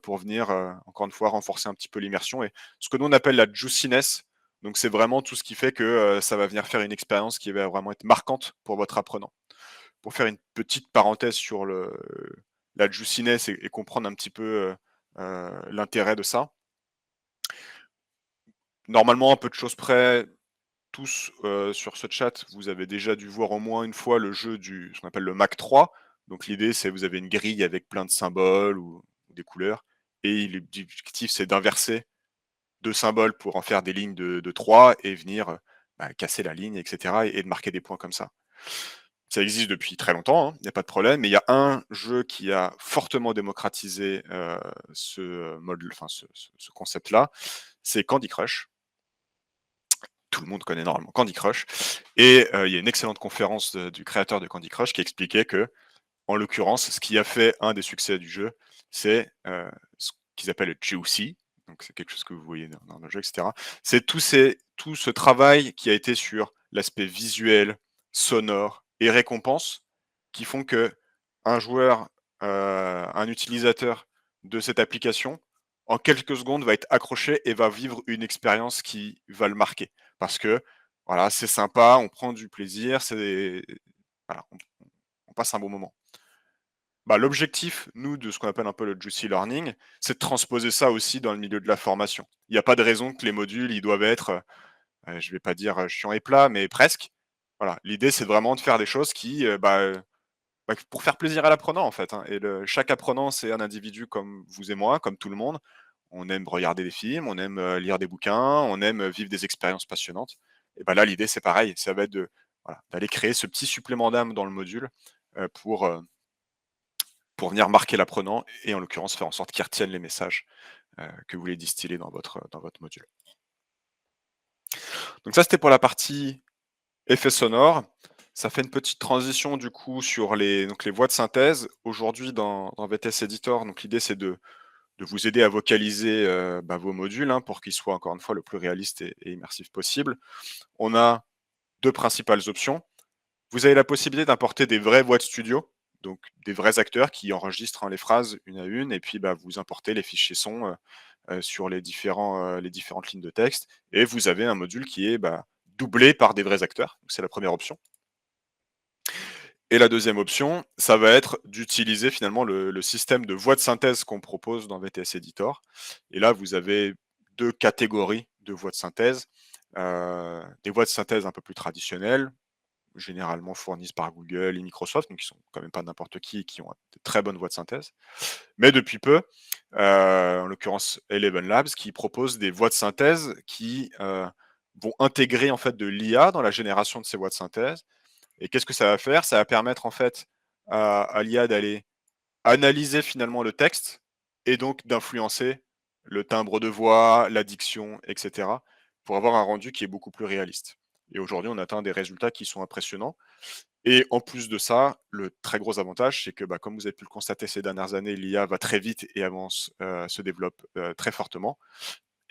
Pour venir, encore une fois, renforcer un petit peu l'immersion et ce que nous on appelle la juiciness. Donc c'est vraiment tout ce qui fait que ça va venir faire une expérience qui va vraiment être marquante pour votre apprenant. Pour faire une petite parenthèse sur la juiciness et comprendre un petit peu l'intérêt de ça. Normalement, un peu de choses près, tous sur ce chat, vous avez déjà dû voir au moins une fois le jeu ce qu'on appelle le Mach 3. Donc l'idée, c'est vous avez une grille avec plein de symboles ou des couleurs. Et l'objectif, c'est d'inverser 2 symboles pour en faire des lignes de 3 et venir casser la ligne, etc. et de marquer des points comme ça. Ça existe depuis très longtemps, hein, il n'y a pas de problème, mais il y a un jeu qui a fortement démocratisé ce concept-là, c'est Candy Crush. Tout le monde connaît normalement Candy Crush. Et il y a une excellente conférence du créateur de Candy Crush qui expliquait que, en l'occurrence, ce qui a fait un des succès du jeu, c'est ce qu'ils appellent le juicy. Donc c'est quelque chose que vous voyez dans le jeu, etc. C'est tout ce travail qui a été sur l'aspect visuel, sonore et récompense qui font que un joueur, un utilisateur de cette application, en quelques secondes, va être accroché et va vivre une expérience qui va le marquer. Parce que voilà, c'est sympa, on prend du plaisir, voilà, on passe un bon moment. L'objectif, nous, de ce qu'on appelle un peu le juicy learning, c'est de transposer ça aussi dans le milieu de la formation. Il n'y a pas de raison que les modules, ils doivent être, je ne vais pas dire chiants et plats, mais presque. Voilà, l'idée, c'est vraiment de faire des choses qui, pour faire plaisir à l'apprenant, en fait. Hein. Et chaque apprenant, c'est un individu comme vous et moi, comme tout le monde. On aime regarder des films, on aime lire des bouquins, on aime vivre des expériences passionnantes. Et là, l'idée, c'est pareil. Ça va être d'aller créer ce petit supplément d'âme dans le module pour venir marquer l'apprenant et en l'occurrence faire en sorte qu'il retienne les messages que vous voulez distiller dans votre module. Donc ça, c'était pour la partie effet sonore. Ça fait une petite transition du coup sur les voix de synthèse. Aujourd'hui dans VTS Editor, l'idée c'est de vous aider à vocaliser vos modules pour qu'ils soient encore une fois le plus réaliste et immersif possible. On a 2 principales options. Vous avez la possibilité d'importer des vraies voix de studio, donc des vrais acteurs qui enregistrent les phrases une à une, et puis vous importez les fichiers son sur les différentes lignes de texte, et vous avez un module qui est doublé par des vrais acteurs. C'est la première option. Et la deuxième option, ça va être d'utiliser finalement le système de voix de synthèse qu'on propose dans VTS Editor. Et là, vous avez 2 catégories de voix de synthèse. Des voix de synthèse un peu plus traditionnelles, généralement fournies par Google et Microsoft, donc qui sont quand même pas n'importe qui et qui ont de très bonnes voies de synthèse. Mais depuis peu, en l'occurrence Eleven Labs, qui propose des voies de synthèse qui vont intégrer en fait de l'IA dans la génération de ces voies de synthèse. Et qu'est-ce que ça va faire? Ça va permettre en fait à l'IA d'aller analyser finalement le texte et donc d'influencer le timbre de voix, la diction, etc., pour avoir un rendu qui est beaucoup plus réaliste. Et aujourd'hui, on atteint des résultats qui sont impressionnants. Et en plus de ça, le très gros avantage, c'est que, bah, comme vous avez pu le constater ces dernières années, l'IA va très vite et avance, se développe très fortement.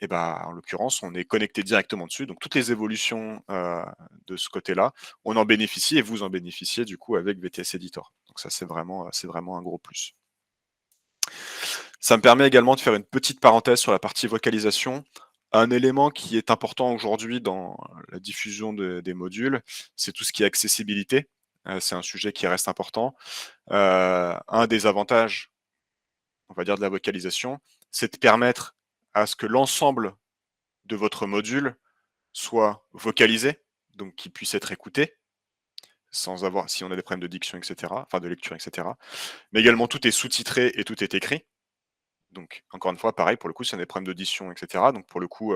Et bah, en l'occurrence, on est connecté directement dessus. Donc toutes les évolutions de ce côté-là, on en bénéficie et vous en bénéficiez du coup avec VTS Editor. Donc ça, c'est vraiment un gros plus. Ça me permet également de faire une petite parenthèse sur la partie vocalisation. Un élément qui est important aujourd'hui dans la diffusion des modules, c'est tout ce qui est accessibilité. C'est un sujet qui reste important. Un des avantages, on va dire, de la vocalisation, c'est de permettre à ce que l'ensemble de votre module soit vocalisé, donc qu'il puisse être écouté, sans avoir, si on a des problèmes de diction, etc., enfin de lecture, etc. Mais également, tout est sous-titré et tout est écrit. Donc, encore une fois, pareil, pour le coup, si on a des problèmes d'audition, etc. Donc, pour le coup,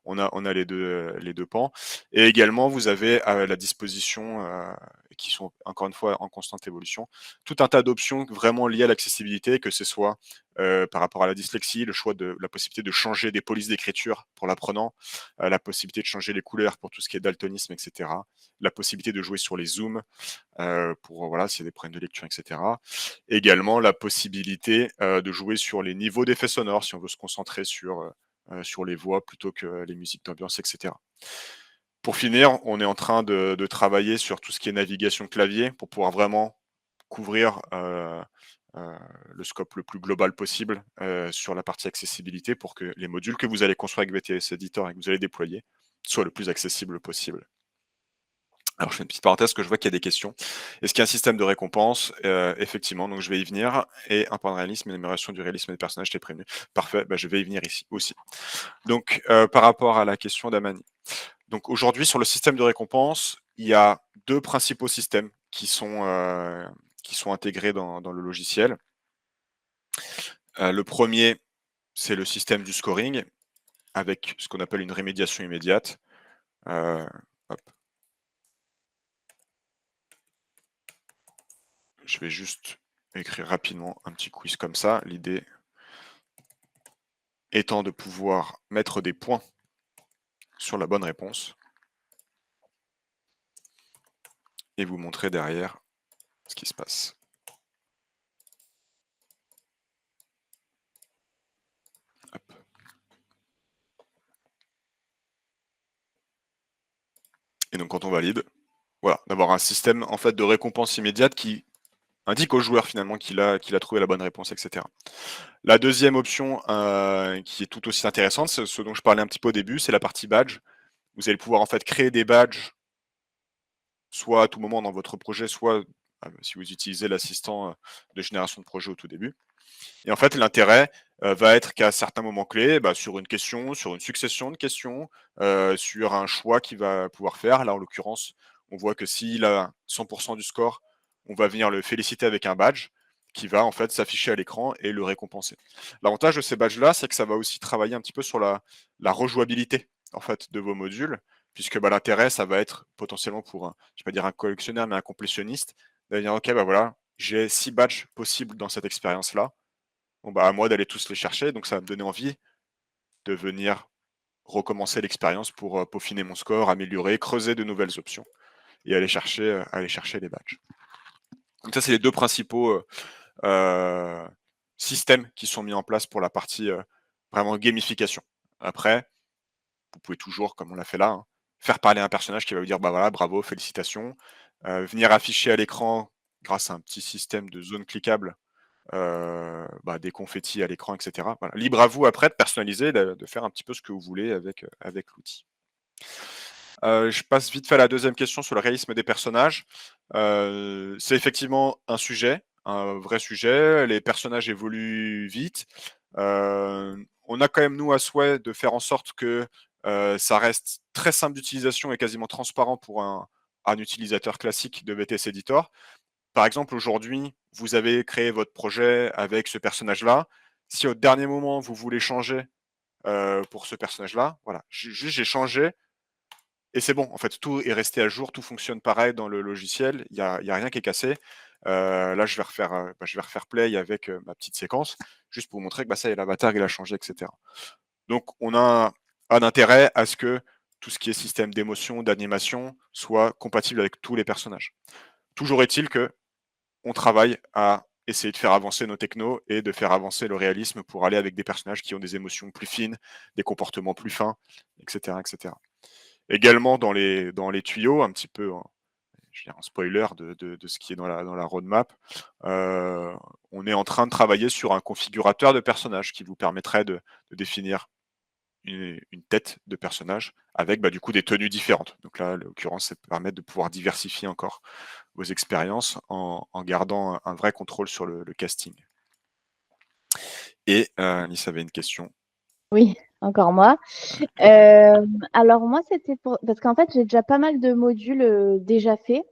on a les deux pans. Et également, vous avez à la disposition, qui sont encore une fois en constante évolution, tout un tas d'options vraiment liées à l'accessibilité, que ce soit par rapport à la dyslexie, le choix de la possibilité de changer des polices d'écriture pour l'apprenant, la possibilité de changer les couleurs pour tout ce qui est daltonisme, etc. La possibilité de jouer sur les zooms, pour voilà, s'il y a des problèmes de lecture, etc. Également la possibilité de jouer sur les niveaux d'effets sonores si on veut se concentrer sur les voix plutôt que les musiques d'ambiance, etc. Pour finir, on est en train de travailler sur tout ce qui est navigation clavier pour pouvoir vraiment couvrir le scope le plus global possible sur la partie accessibilité pour que les modules que vous allez construire avec VTS Editor et que vous allez déployer soient le plus accessibles possible. Alors, je fais une petite parenthèse que je vois qu'il y a des questions. Est-ce qu'il y a un système de récompense? Effectivement, donc je vais y venir. Et un point de réalisme, une amélioration du réalisme des personnages, je t'ai prévenu. Parfait, bah, je vais y venir ici aussi. Donc, par rapport à la question d'Amani. Donc, aujourd'hui, sur le système de récompense, il y a deux principaux systèmes qui sont intégrés dans le logiciel. Le premier, c'est le système du scoring, avec ce qu'on appelle une rémédiation immédiate. Hop. Je vais juste écrire rapidement un petit quiz comme ça. L'idée étant de pouvoir mettre des points sur la bonne réponse et vous montrer derrière ce qui se passe. Hop. Et donc quand on valide, voilà, d'avoir un système en fait de récompense immédiate qui indique au joueur finalement qu'il a trouvé la bonne réponse, etc. La deuxième option qui est tout aussi intéressante, c'est ce dont je parlais un petit peu au début, c'est la partie badge. Vous allez pouvoir en fait créer des badges soit à tout moment dans votre projet, soit si vous utilisez l'assistant de génération de projet au tout début. Et en fait, l'intérêt va être qu'à certains moments clés, sur une question, sur une succession de questions, sur un choix qu'il va pouvoir faire. Là, en l'occurrence, on voit que s'il a 100% du score, on va venir le féliciter avec un badge qui va en fait s'afficher à l'écran et le récompenser. L'avantage de ces badges-là, c'est que ça va aussi travailler un petit peu sur la rejouabilité en fait de vos modules, puisque l'intérêt, ça va être potentiellement pour un, je vais pas dire un collectionneur, mais un complétionniste, de dire ok, voilà, j'ai 6 badges possibles dans cette expérience-là. Bon, à moi d'aller tous les chercher, donc ça va me donner envie de venir recommencer l'expérience pour peaufiner mon score, améliorer, creuser de nouvelles options et aller chercher les badges. Donc ça, c'est les deux principaux systèmes qui sont mis en place pour la partie vraiment gamification. Après, vous pouvez toujours, comme on l'a fait là, faire parler un personnage qui va vous dire voilà, bravo, félicitations, venir afficher à l'écran grâce à un petit système de zone cliquable des confettis à l'écran, etc. Voilà. Libre à vous après de personnaliser, de faire un petit peu ce que vous voulez avec l'outil. Je passe vite fait à la deuxième question sur le réalisme des personnages. C'est effectivement un sujet, un vrai sujet. Les personnages évoluent vite. On a quand même, nous, à souhait de faire en sorte que ça reste très simple d'utilisation et quasiment transparent pour un un utilisateur classique de VTS Editor. Par exemple, aujourd'hui, vous avez créé votre projet avec ce personnage-là. Si au dernier moment, vous voulez changer pour ce personnage-là, voilà, j'ai changé et c'est bon. En fait, tout est resté à jour, tout fonctionne pareil dans le logiciel. Il y a rien qui est cassé. Là, je vais refaire play avec ma petite séquence, juste pour vous montrer que ça y est, l'avatar, il a changé, etc. Donc, on a un intérêt à ce que tout ce qui est système d'émotion, d'animation, soit compatible avec tous les personnages. Toujours est-il que on travaille à essayer de faire avancer nos technos et de faire avancer le réalisme pour aller avec des personnages qui ont des émotions plus fines, des comportements plus fins, etc. etc. Également dans les tuyaux, un petit peu, je veux dire, un spoiler de ce qui est dans la roadmap, on est en train de travailler sur un configurateur de personnages qui vous permettrait de définir une tête de personnage avec du coup des tenues différentes. Donc là, en l'occurrence, ça permet de pouvoir diversifier encore vos expériences en gardant un vrai contrôle sur le casting. Et Alice avait une question. Oui, encore moi. Alors moi, c'était parce qu'en fait, j'ai déjà pas mal de modules déjà faits.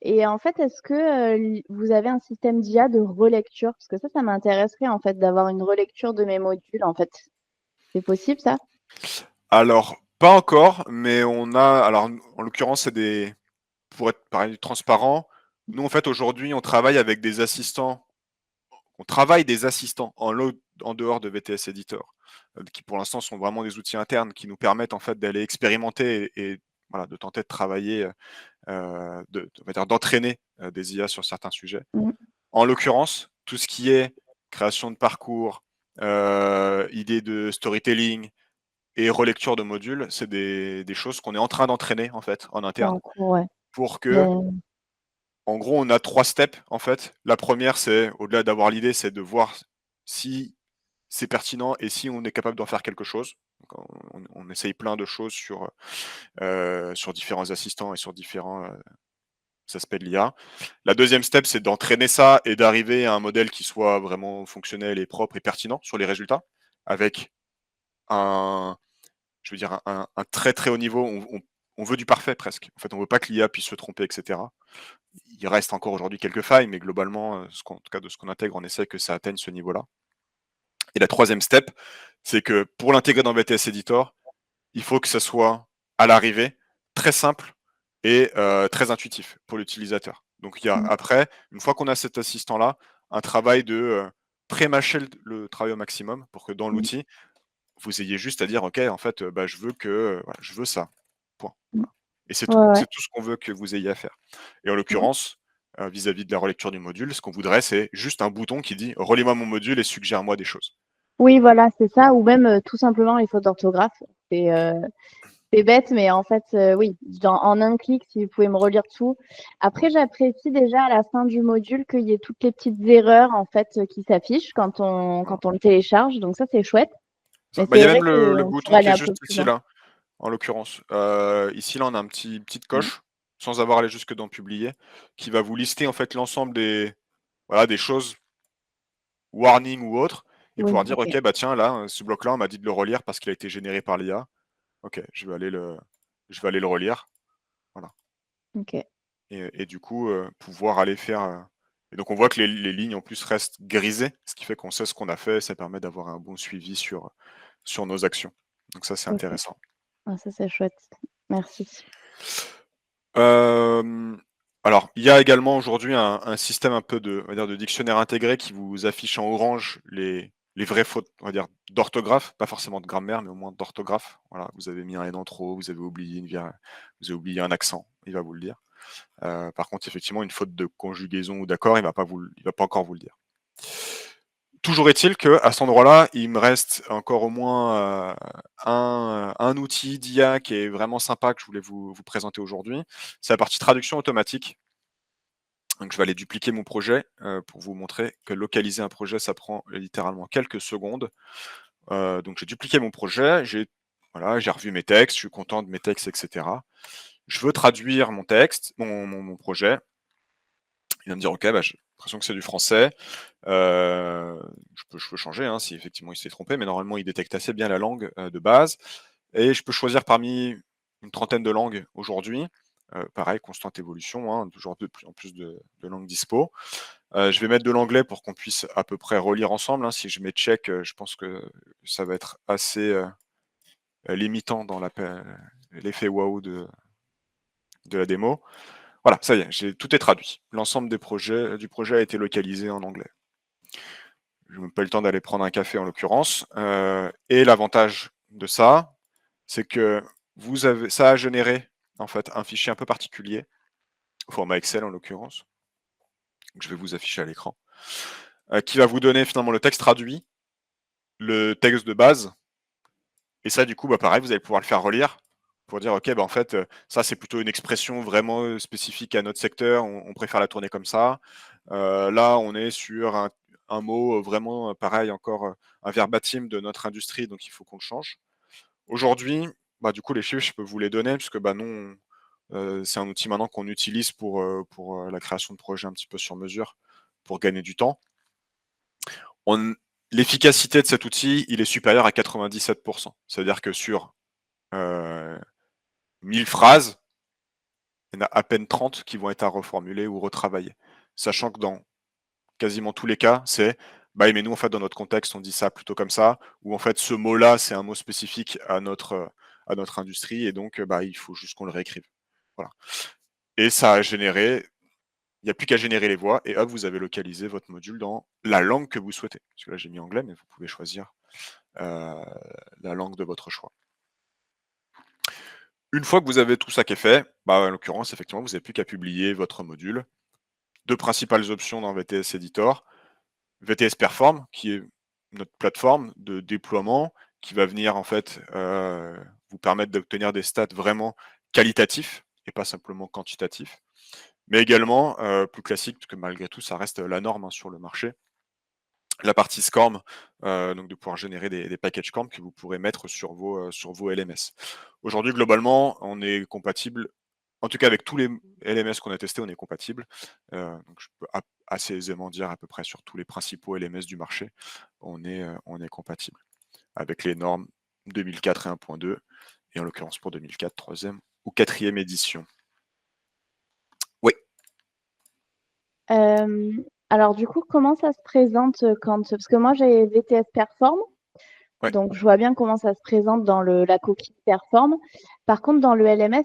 Et en fait, est-ce que vous avez un système d'IA de relecture? Parce que ça m'intéresserait en fait d'avoir une relecture de mes modules. En fait, c'est possible ça? Alors, pas encore, mais on a. Alors, en l'occurrence, c'est des. Pour être pareil, transparent, nous, en fait, aujourd'hui, on travaille avec des assistants. On travaille des assistants en dehors de VTS Editor, qui pour l'instant sont vraiment des outils internes qui nous permettent en fait d'aller expérimenter et voilà, de tenter de travailler, on va dire d'entraîner des IA sur certains sujets. Mmh. En l'occurrence, tout ce qui est création de parcours, idée de storytelling et relecture de modules, c'est des choses qu'on est en train d'entraîner en fait en C'est en interne cours, ouais. pour que, Mais en gros, on a 3 steps en fait. La première, c'est au-delà d'avoir l'idée, c'est de voir si c'est pertinent et si on est capable d'en faire quelque chose. Donc on essaye plein de choses sur différents assistants et sur différents aspects de l'IA. La deuxième step, c'est d'entraîner ça et d'arriver à un modèle qui soit vraiment fonctionnel et propre et pertinent sur les résultats, avec je veux dire, un très très haut niveau. On veut du parfait presque. En fait, on veut pas que l'IA puisse se tromper, etc. Il reste encore aujourd'hui quelques failles, mais globalement, en tout cas de ce qu'on intègre, on essaie que ça atteigne ce niveau-là. Et la troisième step, c'est que pour l'intégrer dans VTS Editor, il faut que ça soit à l'arrivée très simple et très intuitif pour l'utilisateur. Donc il y a après, une fois qu'on a cet assistant-là, un travail de pré-mâcher le travail au maximum pour que dans l'outil, vous ayez juste à dire ok, en fait, je veux que voilà, je veux ça. Point. Voilà. Et c'est tout. ouais, ouais. C'est tout ce qu'on veut que vous ayez à faire. Et en l'occurrence, vis-à-vis de la relecture du module, ce qu'on voudrait, c'est juste un bouton qui dit relis-moi mon module et suggère-moi des choses. Oui, voilà, c'est ça. Ou même tout simplement les fautes d'orthographe. C'est c'est bête, mais en fait, oui, en un clic, si vous pouvez me relire tout. Après, j'apprécie déjà à la fin du module qu'il y ait toutes les petites erreurs en fait qui s'affichent quand on le télécharge. Donc ça, c'est chouette. Mais Il y c'est a vrai même le qu'on bouton pourrait qui aller est un peu juste plus ici, loin. là, en l'occurrence. Ici, là, on a petite Mm. coche, sans avoir allé jusque dans publier, qui va vous lister en fait l'ensemble des choses, warning ou autres, et Oui, pouvoir dire, ok, ok, tiens, là, ce bloc-là, on m'a dit de le relire parce qu'il a été généré par l'IA. Ok, je vais aller le relire. Voilà. ok. Et du coup, pouvoir aller faire. Et donc, on voit que les lignes en plus restent grisées, ce qui fait qu'on sait ce qu'on a fait. Ça permet d'avoir un bon suivi sur nos actions. Donc, ça, c'est Ok. intéressant. Ah, ça, c'est chouette. Merci. Alors, il y a également aujourd'hui un système un peu on va dire, de dictionnaire intégré qui vous affiche en orange les vraies fautes, on va dire, d'orthographe, pas forcément de grammaire, mais au moins d'orthographe. Voilà, vous avez mis un N en trop, vous avez oublié vous avez oublié un accent, il va vous le dire. Par contre, effectivement, une faute de conjugaison ou d'accord, il va pas encore vous le dire. Toujours est-il qu'à cet endroit-là, il me reste encore au moins un outil d'IA qui est vraiment sympa que je voulais vous présenter aujourd'hui. C'est la partie traduction automatique. Donc, je vais aller dupliquer mon projet pour vous montrer que localiser un projet, ça prend littéralement quelques secondes. Donc, j'ai dupliqué mon projet, j'ai revu mes textes, je suis content de mes textes, etc. Je veux traduire mon texte, mon projet. Il va me dire, OK, j'ai l'impression que c'est du français. Je peux changer si effectivement il s'est trompé, mais normalement, il détecte assez bien la langue de base. Et je peux choisir parmi une trentaine de langues aujourd'hui. pareil, constante évolution, hein, toujours de plus en plus de langues dispo. Je vais mettre de l'anglais pour qu'on puisse à peu près relire ensemble, hein. Si je mets tchèque, je pense que ça va être assez limitant dans l'effet waouh de la démo. Voilà, ça y est, tout est traduit. L'ensemble du projet a été localisé en anglais. Je n'ai pas eu le temps d'aller prendre un café en l'occurrence. Et l'avantage de ça, c'est que ça a généré en fait un fichier un peu particulier, au format Excel en l'occurrence, que je vais vous afficher à l'écran, qui va vous donner finalement le texte traduit, le texte de base, et ça du coup, pareil, vous allez pouvoir le faire relire pour dire ok, en fait, ça c'est plutôt une expression vraiment spécifique à notre secteur, on préfère la tourner comme ça. Là, on est sur un mot vraiment pareil, encore un verbatim de notre industrie, donc il faut qu'on le change. Aujourd'hui, du coup, les chiffres, je peux vous les donner, puisque nous, c'est un outil maintenant qu'on utilise pour la création de projets un petit peu sur mesure, pour gagner du temps. L'efficacité de cet outil, il est supérieur à 97%. C'est-à-dire que sur 1000 phrases, il y en a à peine 30 qui vont être à reformuler ou retravailler. Sachant que dans quasiment tous les cas, c'est mais nous, en fait, dans notre contexte, on dit ça plutôt comme ça, ou en fait, ce mot-là, c'est un mot spécifique à notre industrie, et donc, il faut juste qu'on le réécrive. Voilà. Et ça a généré, il n'y a plus qu'à générer les voix, et hop, vous avez localisé votre module dans la langue que vous souhaitez. Parce que là, j'ai mis anglais, mais vous pouvez choisir la langue de votre choix. Une fois que vous avez tout ça qui est fait, en l'occurrence, effectivement, vous n'avez plus qu'à publier votre module. Deux principales options dans VTS Editor. VTS Perform, qui est notre plateforme de déploiement, qui va venir en fait vous permettre d'obtenir des stats vraiment qualitatifs et pas simplement quantitatifs. Mais également, plus classique, parce que malgré tout, ça reste la norme sur le marché. La partie SCORM, donc de pouvoir générer des packages SCORM que vous pourrez mettre sur vos LMS. Aujourd'hui, globalement, on est compatible, en tout cas avec tous les LMS qu'on a testés, on est compatible. Donc je peux assez aisément dire à peu près sur tous les principaux LMS du marché, on est compatible. Avec les normes 2004 et 1.2, et en l'occurrence pour 2004, 3e ou 4e édition. Oui. Alors du coup, comment ça se présente parce que moi j'ai VTS Perform, Ouais. donc je vois bien comment ça se présente dans la coquille Perform. Par contre, dans le LMS,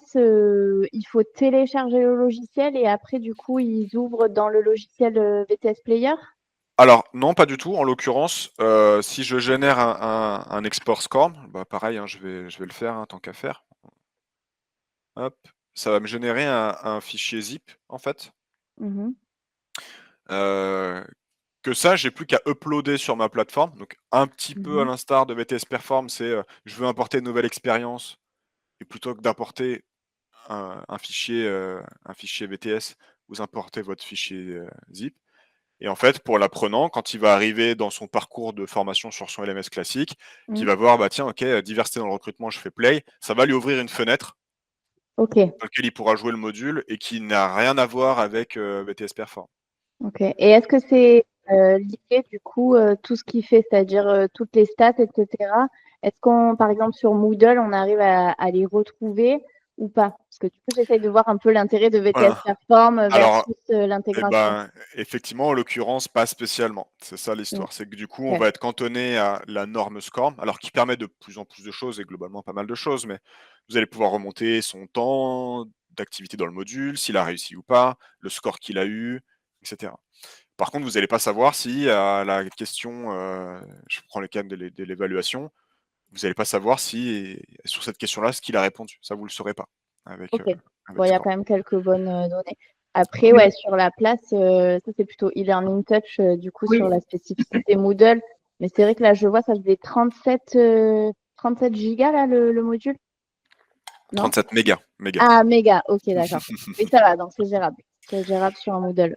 il faut télécharger le logiciel et après du coup ils ouvrent dans le logiciel VTS Player. Alors non, pas du tout. En l'occurrence, si je génère un export SCORM, pareil, je vais le faire tant qu'à faire. Hop, ça va me générer un fichier zip en fait. Que ça, j'ai plus qu'à uploader sur ma plateforme. Donc un petit peu à l'instar de VTS Perform, c'est je veux importer une nouvelle expérience, et plutôt que d'importer un fichier VTS, vous importez votre fichier zip. Et en fait, pour l'apprenant, quand il va arriver dans son parcours de formation sur son LMS classique, qui va voir, tiens, ok, diversité dans le recrutement, je fais play, ça va lui ouvrir une fenêtre dans laquelle il pourra jouer le module et qui n'a rien à voir avec VTS Perform. Ok. Et est-ce que c'est lié du coup tout ce qu'il fait, c'est-à-dire toutes les stats, etc. Est-ce qu'on, par exemple, sur Moodle, on arrive à les retrouver ou pas? Parce que du coup, j'essaye de voir un peu l'intérêt de VTS Perform versus l'intégration. Effectivement, en l'occurrence, pas spécialement. C'est ça l'histoire. C'est que du coup, on va être cantonné à la norme SCORM, alors qui permet de plus en plus de choses et globalement pas mal de choses, mais vous allez pouvoir remonter son temps d'activité dans le module, s'il a réussi ou pas, le score qu'il a eu, etc. Par contre, vous n'allez pas savoir si à la question, je prends le cas de l'évaluation, vous n'allez pas savoir si sur cette question-là, ce qu'il a répondu. Ça, vous ne le saurez pas. Ok. Avec Il y a SCORM. quand même quelques bonnes données. Après, sur la place, ça c'est plutôt e-learning touch, du coup, sur la spécificité Moodle. Mais c'est vrai que là, je vois, ça faisait 37 gigas, là, le module. Non 37 mégas. Ah, méga, ok, d'accord. Mais ça va, donc c'est gérable. C'est gérable sur un Moodle.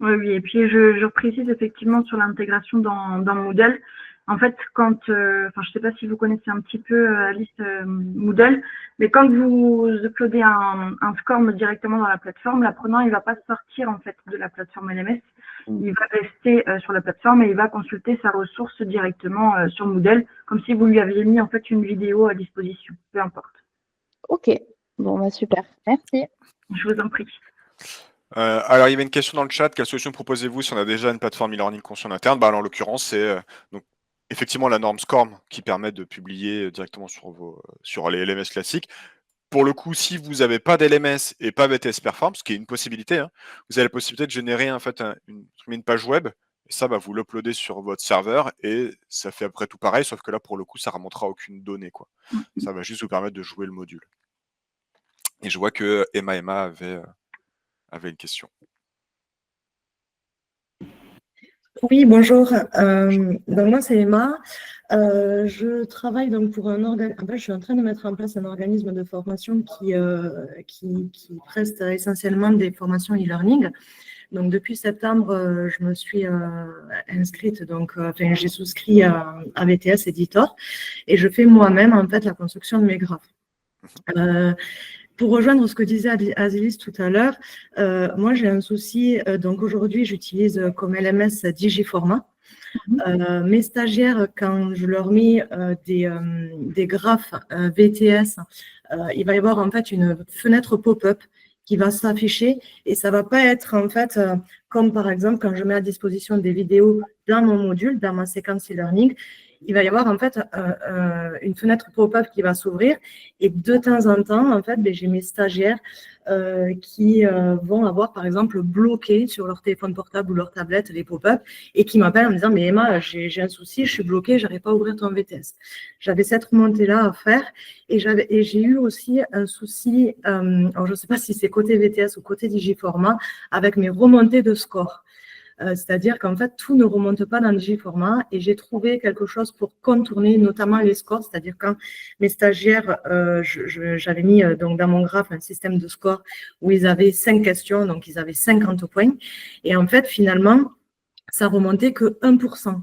Oui, et puis je précise effectivement sur l'intégration dans Moodle. En fait, je sais pas si vous connaissez un petit peu Alice Moodle, mais quand vous uploadez un SCORM directement dans la plateforme, l'apprenant il va pas sortir en fait de la plateforme LMS, il va rester sur la plateforme et il va consulter sa ressource directement sur Moodle, comme si vous lui aviez mis en fait une vidéo à disposition, peu importe. Ok, bon, super, merci. Je vous en prie. Alors, il y avait une question dans le chat. Quelle solution proposez-vous si on a déjà une plateforme e-learning conçue en interne? Alors, en l'occurrence, c'est donc effectivement la norme SCORM qui permet de publier directement sur les LMS classiques. Pour le coup, si vous n'avez pas d'LMS et pas BTS Perform, ce qui est une possibilité, hein, vous avez la possibilité de générer en fait une page web. Et ça, vous l'uploadez sur votre serveur et ça fait après tout pareil, sauf que là, pour le coup, ça ne remontera aucune donnée, quoi. Ça va juste vous permettre de jouer le module. Et je vois que Emma avait une question. Oui, bonjour. Donc moi, c'est Emma. Je travaille donc pour un organisme. En fait, je suis en train de mettre en place un organisme de formation qui preste essentiellement des formations e-learning. Donc depuis septembre, je me suis inscrite, enfin, j'ai souscrit à VTS Editor et je fais moi-même en fait la construction de mes graphes. Pour rejoindre ce que disait Azilis tout à l'heure, moi j'ai un souci. Donc aujourd'hui, j'utilise comme LMS Digiformat. Mes stagiaires, quand je leur mets des graphes VTS, il va y avoir en fait une fenêtre pop-up qui va s'afficher et ça ne va pas être en fait comme par exemple quand je mets à disposition des vidéos dans mon module, dans ma séquence e-learning. Il va y avoir en fait une fenêtre pop-up qui va s'ouvrir et de temps en temps, en fait, j'ai mes stagiaires qui vont avoir, par exemple, bloqué sur leur téléphone portable ou leur tablette les pop-up et qui m'appellent en me disant « Mais Emma, j'ai un souci, je suis bloquée, je n'arrive pas à ouvrir ton VTS. » J'avais cette remontée-là à faire et j'ai eu aussi un souci, alors je ne sais pas si c'est côté VTS ou côté Digiformat, avec mes remontées de score. C'est-à-dire qu'en fait, tout ne remonte pas dans le Digiformat et j'ai trouvé quelque chose pour contourner notamment les scores, c'est-à-dire quand mes stagiaires, j'avais mis donc dans mon graphe un système de score où ils avaient 5 questions, donc ils avaient 50 points. Et en fait, finalement, ça remontait que 1%.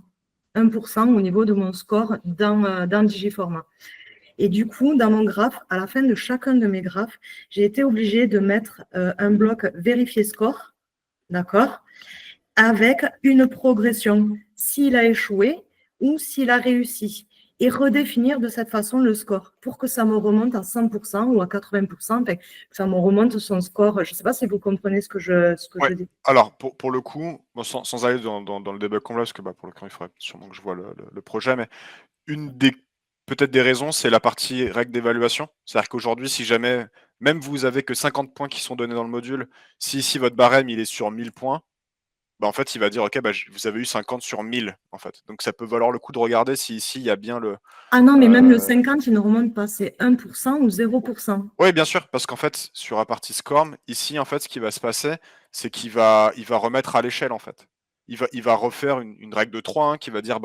1% au niveau de mon score dans Digiformat. Et du coup, dans mon graphe, à la fin de chacun de mes graphes, j'ai été obligée de mettre un bloc vérifier score, d'accord, avec une progression, s'il a échoué ou s'il a réussi, et redéfinir de cette façon le score pour que ça me remonte à 100% ou à 80%, que ça me remonte son score. Je ne sais pas si vous comprenez ce que je dis. Alors, pour le coup, bon, sans aller dans le debug complet, parce que pour le coup, il faudrait sûrement que je vois le projet, mais une des peut-être des raisons, c'est la partie règle d'évaluation. C'est-à-dire qu'aujourd'hui, si jamais, même vous avez que 50 points qui sont donnés dans le module, si ici votre barème il est sur 1000 points, en fait, il va dire, OK, vous avez eu 50 sur 1000, en fait. Donc, ça peut valoir le coup de regarder si ici, il y a bien le... Ah non, mais même le 50, il ne remonte pas. C'est 1% ou 0%. Oui, bien sûr, parce qu'en fait, sur la partie SCORM, ici, en fait, ce qui va se passer, c'est qu'il va remettre à l'échelle, en fait. Il va refaire une règle de 3 hein, qui va dire,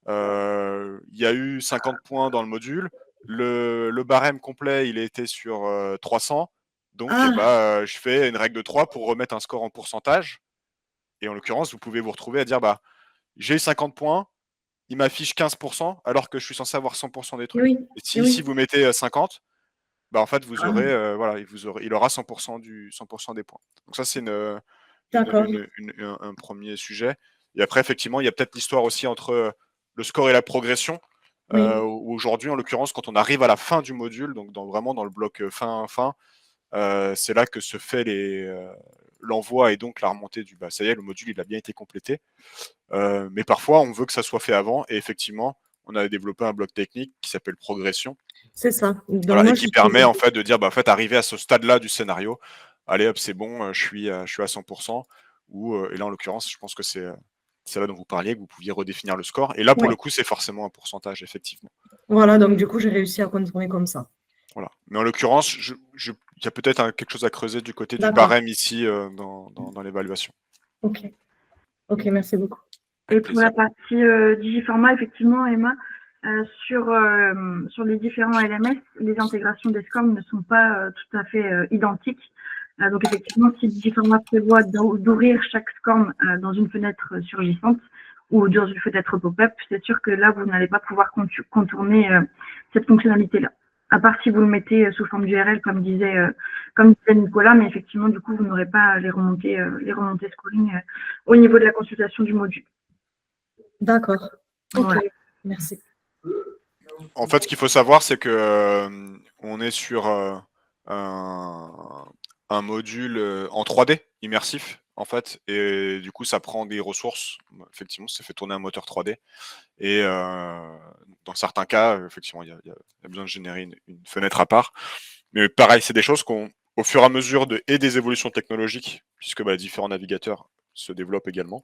il y a eu 50 points dans le module, le barème complet, il était sur 300, donc je fais une règle de 3 pour remettre un score en pourcentage. Et en l'occurrence, vous pouvez vous retrouver à dire, j'ai eu 50 points, il m'affiche 15%, alors que je suis censé avoir 100% des trucs. Oui, Et si vous mettez 50, en fait, vous aurez, il aura 100% des points. Donc ça, c'est un premier sujet. Et après, effectivement, il y a peut-être l'histoire aussi entre le score et la progression. Oui. Où aujourd'hui, en l'occurrence, quand on arrive à la fin du module, donc vraiment dans le bloc fin, c'est là que se fait l'envoi et donc la remontée du ça y est, le module il a bien été complété. Mais parfois, on veut que ça soit fait avant. Et effectivement, on a développé un bloc technique qui s'appelle progression. C'est ça. Donc, et qui permet en fait de dire, en fait, arriver à ce stade-là du scénario, allez hop, c'est bon, je suis à 100%. Et là, en l'occurrence, je pense que c'est là dont vous parliez, que vous pouviez redéfinir le score. Et là, pour le coup, c'est forcément un pourcentage, effectivement. Voilà, donc du coup, j'ai réussi à contourner comme ça. Voilà. Mais en l'occurrence, il y a peut-être quelque chose à creuser du côté du barème ici dans l'évaluation. Ok, merci beaucoup. Et pour la partie Digiformat, effectivement, Emma, sur les différents LMS, les intégrations des scores ne sont pas tout à fait identiques. Donc effectivement, si Digiformat prévoit d'ouvrir chaque SCORM dans une fenêtre surgissante ou dans une fenêtre pop-up, c'est sûr que là, vous n'allez pas pouvoir contourner cette fonctionnalité-là. À part si vous le mettez sous forme d'URL, comme disait Nicolas, mais effectivement, du coup, vous n'aurez pas les remontées scoring au niveau de la consultation du module. D'accord. Ok, voilà. Merci. En fait, ce qu'il faut savoir, c'est que on est sur un un module en 3D immersif, en fait. Et du coup, ça prend des ressources. Effectivement, ça fait tourner un moteur 3D. Et dans certains cas, effectivement, il y a besoin de générer une fenêtre à part. Mais pareil, c'est des choses au fur et à mesure et des évolutions technologiques, puisque différents navigateurs se développent également.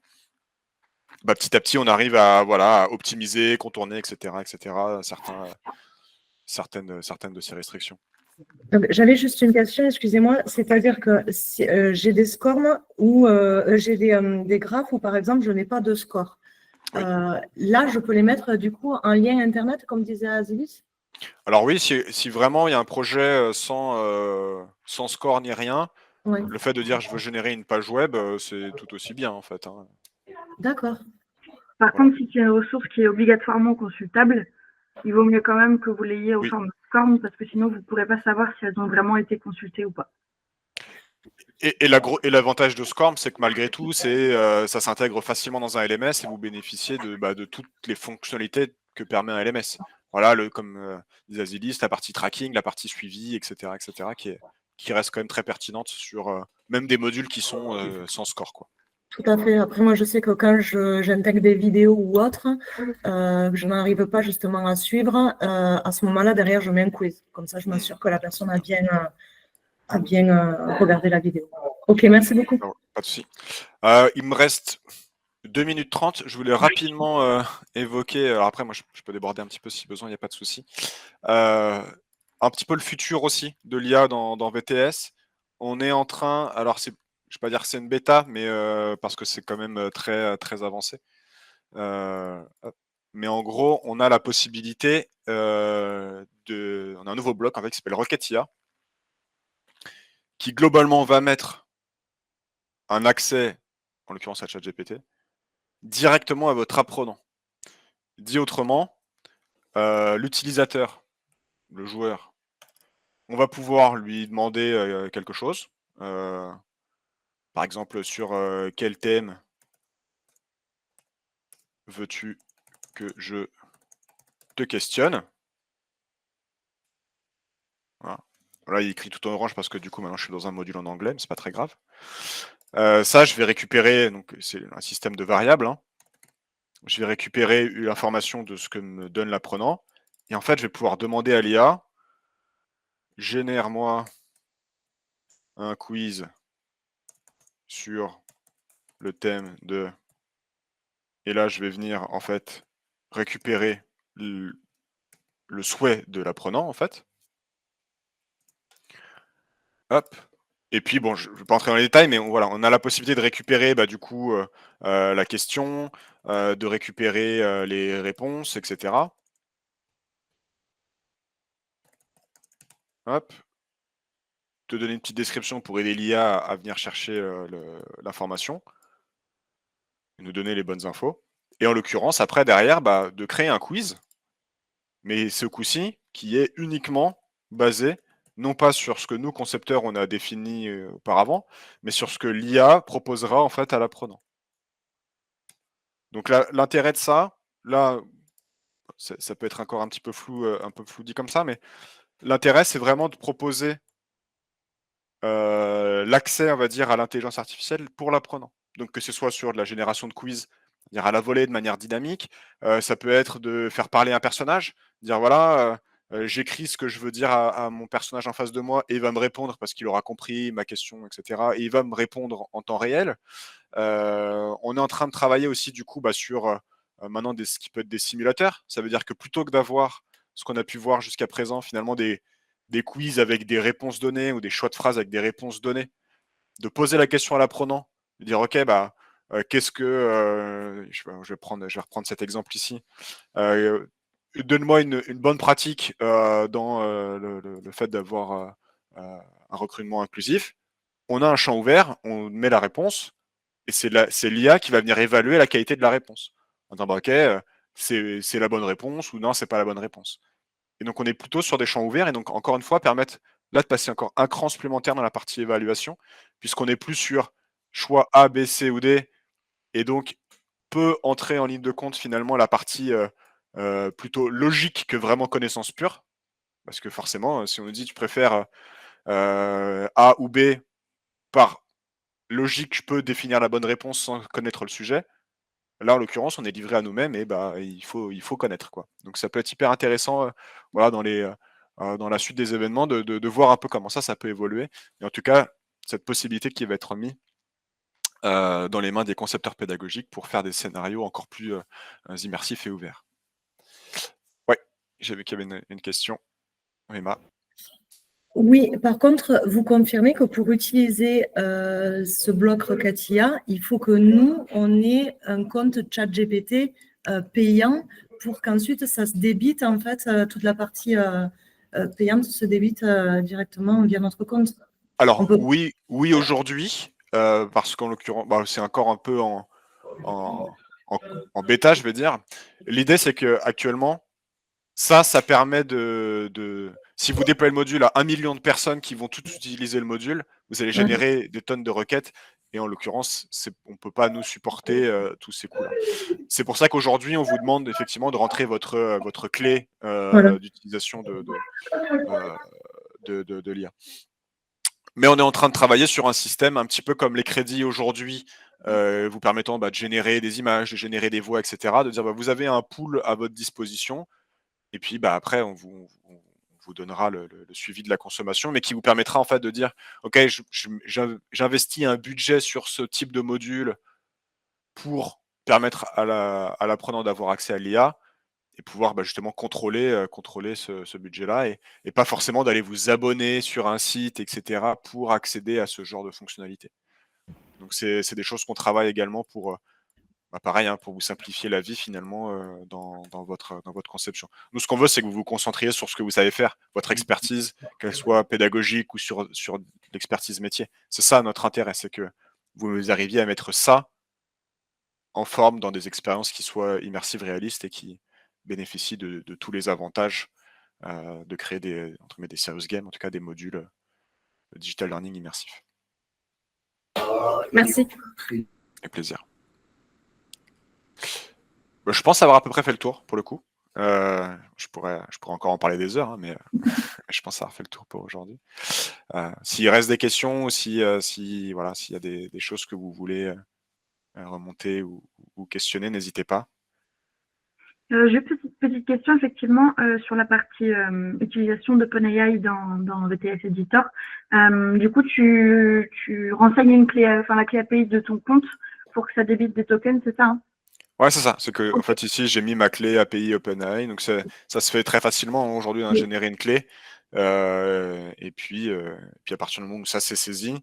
Petit à petit, on arrive à optimiser, contourner, etc., certaines de ces restrictions. J'avais juste une question, excusez-moi, c'est-à-dire que si, j'ai des scores ou j'ai des graphes où, par exemple, je n'ai pas de score. Oui. Là, je peux les mettre, du coup, en lien Internet, comme disait Azilis? Alors oui, si vraiment il y a un projet sans score ni rien, Oui, le fait de dire je veux générer une page web, c'est tout aussi bien, en fait. Hein. d'accord. Par Voilà. contre, si c'est une ressource qui est obligatoirement consultable, il vaut mieux quand même que vous l'ayez au Oui. format SCORM parce que sinon, vous ne pourrez pas savoir si elles ont vraiment été consultées ou pas. Et l'avantage de SCORM, c'est que malgré tout, ça s'intègre facilement dans un LMS et vous bénéficiez de toutes les fonctionnalités que permet un LMS. Voilà, comme disait Azilis, la partie tracking, la partie suivi, etc., qui reste quand même très pertinente sur même des modules qui sont sans score, quoi. Tout à fait. Après, moi, je sais que quand j'intègre des vidéos ou autres, que je n'arrive pas justement à suivre, à ce moment-là, derrière, je mets un quiz. Comme ça, je m'assure que la personne a bien regardé la vidéo. Ok, merci beaucoup. Non, pas de souci. Il me reste 2 minutes 30. Je voulais rapidement évoquer, alors après, moi, je peux déborder un petit peu si besoin, il n'y a pas de souci. Un petit peu le futur aussi de l'IA dans VTS. On est en train, alors je ne vais pas dire que c'est une bêta, mais parce que c'est quand même très, très avancé. Mais en gros, on a la possibilité on a un nouveau bloc en fait, qui s'appelle Rocket IA, qui globalement va mettre un accès, en l'occurrence à ChatGPT, directement à votre apprenant. Dit autrement, l'utilisateur, le joueur, on va pouvoir lui demander quelque chose. Par exemple, sur quel thème veux-tu que je te questionne? Voilà. Là, il écrit tout en orange parce que du coup, maintenant, je suis dans un module en anglais, mais c'est pas très grave. Ça, je vais récupérer, donc c'est un système de variables. Hein. Je vais récupérer l'information de ce que me donne l'apprenant. Et en fait, je vais pouvoir demander à l'IA, génère-moi un quiz sur le thème de... Et là, je vais venir, en fait, récupérer le souhait de l'apprenant, en fait. Hop. Et puis, bon, je ne vais pas entrer dans les détails, mais voilà, on a la possibilité de récupérer, du coup, la question, de récupérer les réponses, etc. Hop. Te donner une petite description pour aider l'IA à venir chercher l'information, nous donner les bonnes infos. Et en l'occurrence, après, derrière, de créer un quiz, mais ce coup-ci, qui est uniquement basé, non pas sur ce que nous, concepteurs, on a défini auparavant, mais sur ce que l'IA proposera en fait à l'apprenant. Donc l'intérêt de ça, là, ça peut être encore un petit peu flou dit comme ça, mais l'intérêt, c'est vraiment de proposer l'accès, on va dire, à l'intelligence artificielle pour l'apprenant. Donc que ce soit sur de la génération de quiz, dire à la volée de manière dynamique, ça peut être de faire parler un personnage, dire voilà, j'écris ce que je veux dire à mon personnage en face de moi et il va me répondre parce qu'il aura compris ma question, etc. Et il va me répondre en temps réel. On est en train de travailler aussi du coup sur maintenant ce qui peut être des simulateurs. Ça veut dire que plutôt que d'avoir ce qu'on a pu voir jusqu'à présent, finalement des quiz avec des réponses données ou des choix de phrases avec des réponses données, de poser la question à l'apprenant, de dire ok, qu'est-ce que. Je vais reprendre cet exemple ici. Donne-moi une bonne pratique dans le fait d'avoir un recrutement inclusif. On a un champ ouvert, on met la réponse, et c'est l'IA qui va venir évaluer la qualité de la réponse. En disant, ok, c'est la bonne réponse ou non, c'est pas la bonne réponse. Et donc, on est plutôt sur des champs ouverts et donc, encore une fois, permettre là de passer encore un cran supplémentaire dans la partie évaluation, puisqu'on n'est plus sur choix A, B, C ou D, et donc peut entrer en ligne de compte finalement la partie plutôt logique que vraiment connaissance pure. Parce que forcément, si on nous dit tu préfères A ou B, par logique, je peux définir la bonne réponse sans connaître le sujet. Là, en l'occurrence, on est livré à nous-mêmes et il faut connaître, quoi. Donc ça peut être hyper intéressant, voilà, dans la suite des événements de voir un peu comment ça peut évoluer. Et en tout cas, cette possibilité qui va être mise dans les mains des concepteurs pédagogiques pour faire des scénarios encore plus immersifs et ouverts. Ouais, j'ai vu qu'il y avait une question. Emma. Oui, par contre, vous confirmez que pour utiliser ce bloc Rocket IA, il faut que nous, on ait un compte ChatGPT payant pour qu'ensuite ça se débite, en fait, toute la partie payante se débite directement via notre compte. Alors, oui, aujourd'hui, parce qu'en l'occurrence, c'est encore un peu en bêta, je vais dire. L'idée, c'est que actuellement, ça permet si vous déployez le module à 1 million de personnes qui vont toutes utiliser le module, vous allez générer des tonnes de requêtes. Et en l'occurrence, on ne peut pas nous supporter tous ces coûts-là. C'est pour ça qu'aujourd'hui, on vous demande effectivement de rentrer votre clé d'utilisation de l'IA. Mais on est en train de travailler sur un système un petit peu comme les crédits aujourd'hui, vous permettant de générer des images, de générer des voix, etc. De dire vous avez un pool à votre disposition. Et puis après, on vous donnera le suivi de la consommation, mais qui vous permettra en fait de dire ok, j'investis un budget sur ce type de module pour permettre à l'apprenant d'avoir accès à l'IA et pouvoir justement contrôler ce budget-là et pas forcément d'aller vous abonner sur un site, etc. pour accéder à ce genre de fonctionnalité. Donc c'est des choses qu'on travaille également pour pareil, pour vous simplifier la vie finalement dans votre conception. Nous, ce qu'on veut, c'est que vous vous concentriez sur ce que vous savez faire, votre expertise, qu'elle soit pédagogique ou sur l'expertise métier. C'est ça notre intérêt, c'est que vous arriviez à mettre ça en forme dans des expériences qui soient immersives, réalistes et qui bénéficient de tous les avantages de créer des serious games, en tout cas des modules digital learning immersifs. Merci. Avec plaisir. Je pense avoir à peu près fait le tour pour le coup. Je pourrais encore en parler des heures, mais je pense avoir fait le tour pour aujourd'hui. S'il reste des questions ou s'il y a des choses que vous voulez remonter ou questionner, n'hésitez pas. J'ai une petite question effectivement sur la partie utilisation d'OpenAI dans VTS Editor. Du coup, tu renseignes une clé, la clé API de ton compte pour que ça débite des tokens, c'est ça, hein? Ouais, c'est ça. C'est que en fait ici j'ai mis ma clé API OpenAI, donc ça se fait très facilement aujourd'hui générer une clé. Et puis à partir du moment où ça s'est saisi,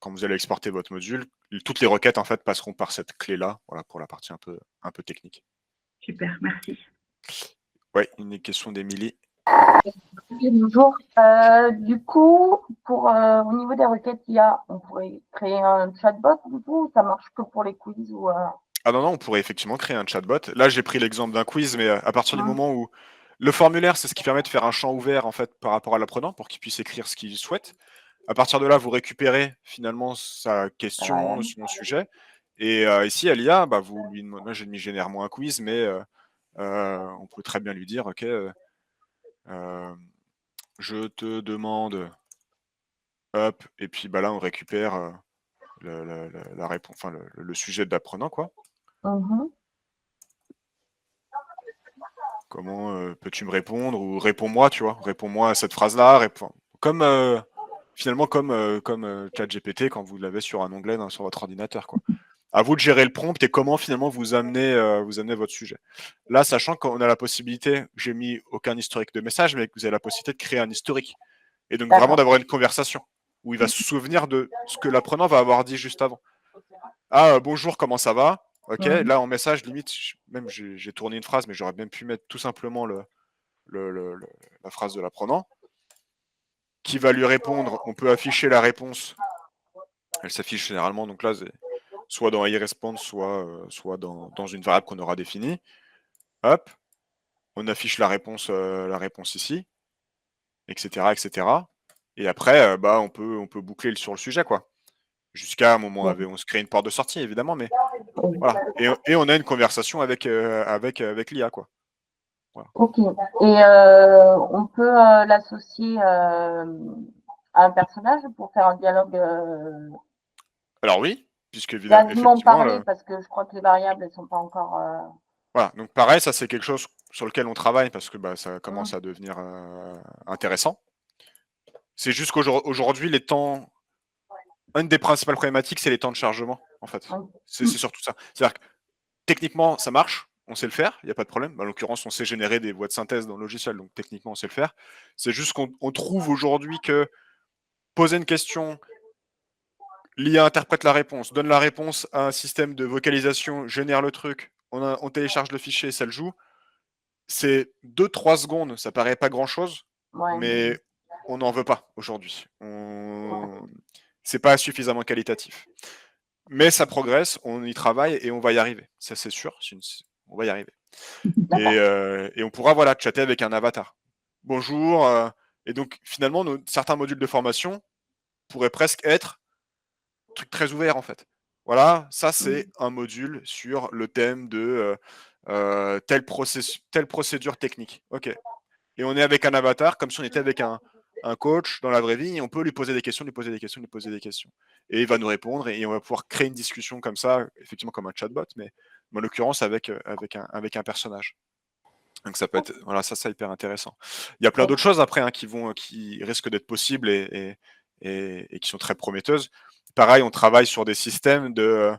quand vous allez exporter votre module, toutes les requêtes en fait passeront par cette clé-là. Voilà pour la partie un peu technique. Super, merci. Ouais, une question d'Émilie. Bonjour. Du coup, au niveau des requêtes IA, on pourrait créer un chatbot du coup, ou ça marche que pour les quiz ou Ah non, on pourrait effectivement créer un chatbot. Là, j'ai pris l'exemple d'un quiz, mais à partir du moment où le formulaire, c'est ce qui permet de faire un champ ouvert en fait par rapport à l'apprenant pour qu'il puisse écrire ce qu'il souhaite. À partir de là, vous récupérez finalement sa question, son sujet. Et ici, à l'IA, vous lui demandez, moi, je lui génère moi un quiz, mais on peut très bien lui dire, ok, je te demande, hop, et puis là, on récupère la réponse, enfin le sujet de l'apprenant, quoi. Comment peux-tu me répondre ou réponds-moi, tu vois, réponds-moi à cette phrase-là, finalement comme ChatGPT quand vous l'avez sur un onglet sur votre ordinateur, quoi. À vous de gérer le prompt et comment finalement vous amenez votre sujet. Là, sachant qu'on a la possibilité, j'ai mis aucun historique de message, mais que vous avez la possibilité de créer un historique et donc vraiment d'avoir une conversation où il va se souvenir de ce que l'apprenant va avoir dit juste avant. Ah, bonjour, comment ça va? Ok, là en message, limite, même j'ai tourné une phrase, mais j'aurais même pu mettre tout simplement la phrase de l'apprenant qui va lui répondre. On peut afficher la réponse. Elle s'affiche généralement, donc là, soit dans iResponse, soit dans une variable qu'on aura définie. Hop, on affiche la réponse ici, etc., etc. Et après, on peut boucler sur le sujet, quoi. Jusqu'à un moment où on se crée une porte de sortie, évidemment, mais voilà. Et on a une conversation avec l'IA, quoi. Voilà. Ok. Et on peut l'associer à un personnage pour faire un dialogue Alors oui, puisque évidemment, quasiment effectivement, parlé, parce que je crois que les variables ne sont pas encore. voilà. Donc pareil, ça c'est quelque chose sur lequel on travaille parce que ça commence Mmh. à devenir intéressant. C'est juste qu'aujourd'hui, les temps, une des principales problématiques, c'est les temps de chargement, en fait. Mmh. C'est surtout ça. C'est-à-dire que techniquement, ça marche, on sait le faire, il n'y a pas de problème. En l'occurrence, on sait générer des voies de synthèse dans le logiciel, donc techniquement, on sait le faire. C'est juste qu'on trouve aujourd'hui que poser une question, l'IA interprète la réponse, donne la réponse à un système de vocalisation, génère le truc, on télécharge le fichier, ça le joue. C'est 2-3 secondes, ça paraît pas grand-chose, Ouais. mais on n'en veut pas aujourd'hui. C'est pas suffisamment qualitatif. Mais ça progresse, on y travaille et on va y arriver. Ça, c'est sûr, on va y arriver. Et on pourra chatter avec un avatar. Bonjour. Et donc, finalement, certains modules de formation pourraient presque être un truc très ouvert, en fait. Voilà, ça, c'est un module sur le thème de telle procédure technique. OK. Et on est avec un avatar, comme si on était avec un coach dans la vraie vie, et on peut lui poser des questions, lui poser des questions, lui poser des questions. Et il va nous répondre, et on va pouvoir créer une discussion comme ça, effectivement comme un chatbot, mais en l'occurrence avec un personnage. Donc ça peut être, ça hyper intéressant. Il y a plein d'autres choses après qui risquent d'être possibles et qui sont très prometteuses. Pareil, on travaille sur des systèmes de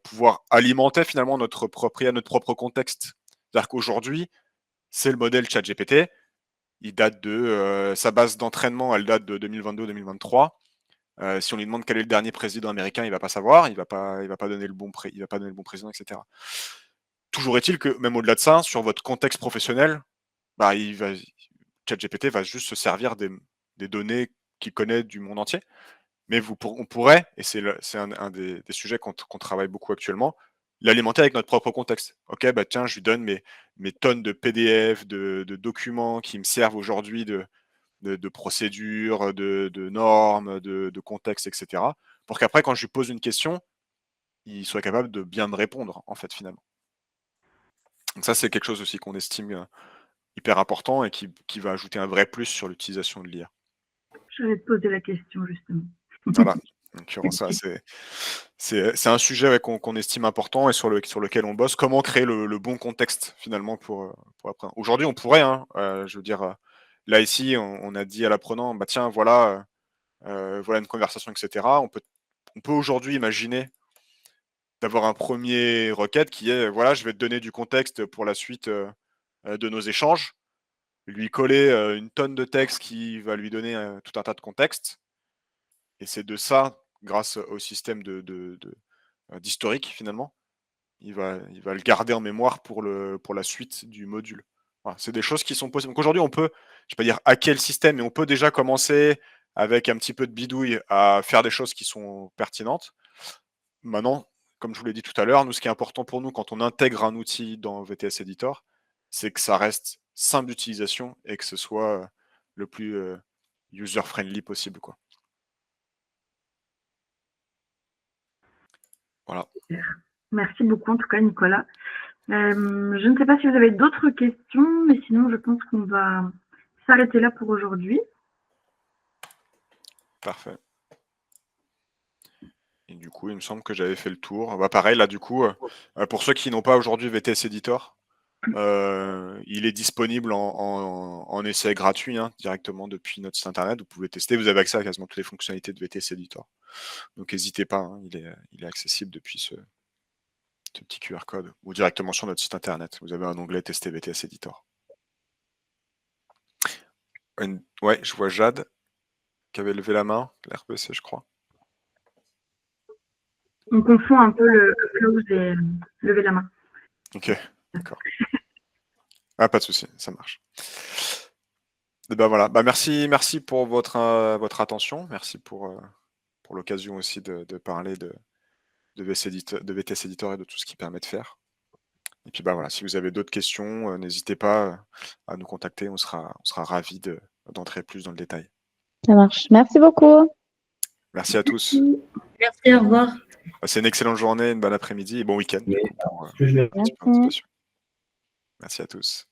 pouvoir alimenter finalement notre propre contexte. C'est-à-dire qu'aujourd'hui, c'est le modèle ChatGPT. Il date de sa base d'entraînement, elle date de 2022-2023. Si on lui demande quel est le dernier président américain, il va pas savoir, il va pas donner le bon président, etc. Toujours est-il que même au-delà de ça, sur votre contexte professionnel, ChatGPT va juste se servir des données qu'il connaît du monde entier. Mais on pourrait, et c'est un des sujets qu'on travaille beaucoup actuellement, l'alimenter avec notre propre contexte. Ok, tiens, je lui donne mes tonnes de PDF, de documents qui me servent aujourd'hui de procédures, de normes, de contexte, etc. Pour qu'après, quand je lui pose une question, il soit capable de bien me répondre, en fait, finalement. Donc ça, c'est quelque chose aussi qu'on estime hyper important et qui va ajouter un vrai plus sur l'utilisation de l'IA. J'allais te poser la question, justement. Voilà. Donc, ça, c'est un sujet qu'on estime important et sur lequel on bosse. Comment créer le bon contexte, finalement, pour apprendre. Aujourd'hui, on pourrait, je veux dire, là, ici, on a dit à l'apprenant, tiens, voilà une conversation, etc. On peut aujourd'hui imaginer d'avoir un premier requête qui est, je vais te donner du contexte pour la suite de nos échanges, lui coller une tonne de texte qui va lui donner tout un tas de contextes. Et c'est de ça, grâce au système d'historique, finalement, il va le garder en mémoire pour la suite du module. Voilà, c'est des choses qui sont possibles. Donc aujourd'hui, on peut, je ne vais pas dire hacker le système, mais on peut déjà commencer avec un petit peu de bidouille à faire des choses qui sont pertinentes. Maintenant, comme je vous l'ai dit tout à l'heure, nous, ce qui est important pour nous quand on intègre un outil dans VTS Editor, c'est que ça reste simple d'utilisation et que ce soit le plus user-friendly possible, quoi. Voilà. Merci beaucoup, en tout cas, Nicolas. Je ne sais pas si vous avez d'autres questions, mais sinon, je pense qu'on va s'arrêter là pour aujourd'hui. Parfait. Et du coup, il me semble que j'avais fait le tour. Pareil, là, du coup, pour ceux qui n'ont pas aujourd'hui VTS Editor, il est disponible en essai gratuit, directement depuis notre site internet. Vous pouvez tester, vous avez accès à quasiment toutes les fonctionnalités de VTS Editor. Donc n'hésitez pas, il est accessible depuis ce petit QR code ou directement sur notre site internet. Vous avez un onglet Tester VTS Editor. Ouais, je vois Jade qui avait levé la main, l'RPC, je crois. On confond un peu le close et lever la main. Ok, d'accord. Ah, pas de souci, ça marche. Et voilà. Merci pour votre attention. Merci pour l'occasion aussi de parler de VTS Editor et de tout ce qu'il permet de faire. Et puis voilà, si vous avez d'autres questions, n'hésitez pas à nous contacter. On sera ravis d'entrer plus dans le détail. Ça marche. Merci beaucoup. Merci à tous. Merci, au revoir. Passez une excellente journée, une bonne après-midi et bon week-end. Merci. Merci à tous.